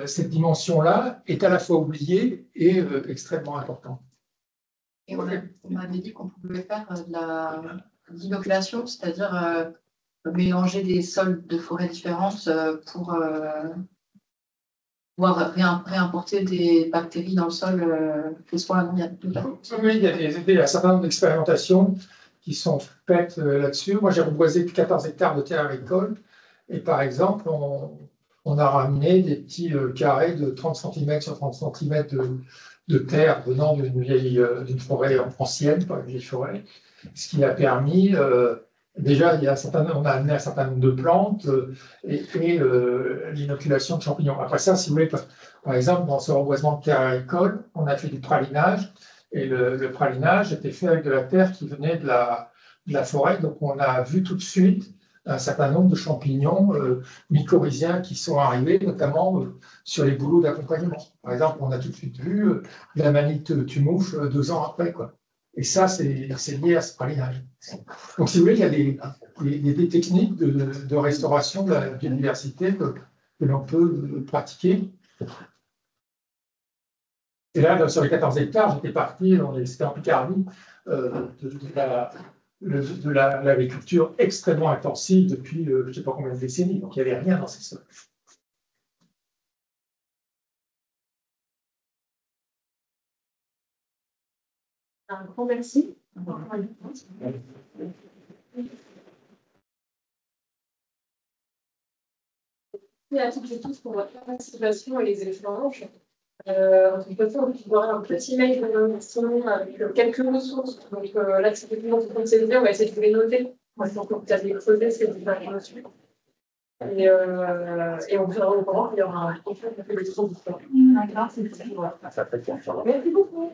cette dimension-là est à la fois oubliée et extrêmement importante. Et on avait dit qu'on pouvait faire de l'inoculation, c'est-à-dire mélanger des sols de forêts différentes pour pouvoir réimporter des bactéries dans le sol qui soient ammoniaques. Oui, il y a un certain nombre d'expérimentations qui sont faites là-dessus. Moi, j'ai reboisé 14 hectares de terre agricole et par exemple, on a ramené des petits carrés de 30 cm sur 30 cm de terre venant d'une forêt ancienne, pas une vieille forêt, ce qui a permis, déjà, on a amené un certain nombre de plantes et l'inoculation de champignons. Après ça, si vous voulez, par exemple, dans ce reboisement de terre agricole, on a fait du pralinage. Et le pralinage était fait avec de la terre qui venait de la forêt. Donc, on a vu tout de suite un certain nombre de champignons mycorhiziens qui sont arrivés, notamment sur les boulots d'accompagnement. Par exemple, on a tout de suite vu la manite tumouche 2 ans après, quoi. Et ça, c'est lié à ce pralinage. Donc, si vous voulez, il y a des techniques de restauration de la biodiversité que l'on peut pratiquer. Et là, sur les 14 hectares, j'étais parti, c'était en Picardie, de l'agriculture extrêmement intensive depuis je ne sais pas combien de décennies. Donc, il n'y avait rien dans ces sols. Un grand merci. Merci à toutes et tous pour votre participation et les échanges. On peut faire un petit mail de notation avec quelques ressources. Donc là, si vous pouvez saisir, on va essayer de vous les noter. Moi, je pense que vous avez creusé ces différentes notions. Et on vous tiendra au courant, il y aura un prochain café de transition. D'accord, c'est tout. Merci beaucoup.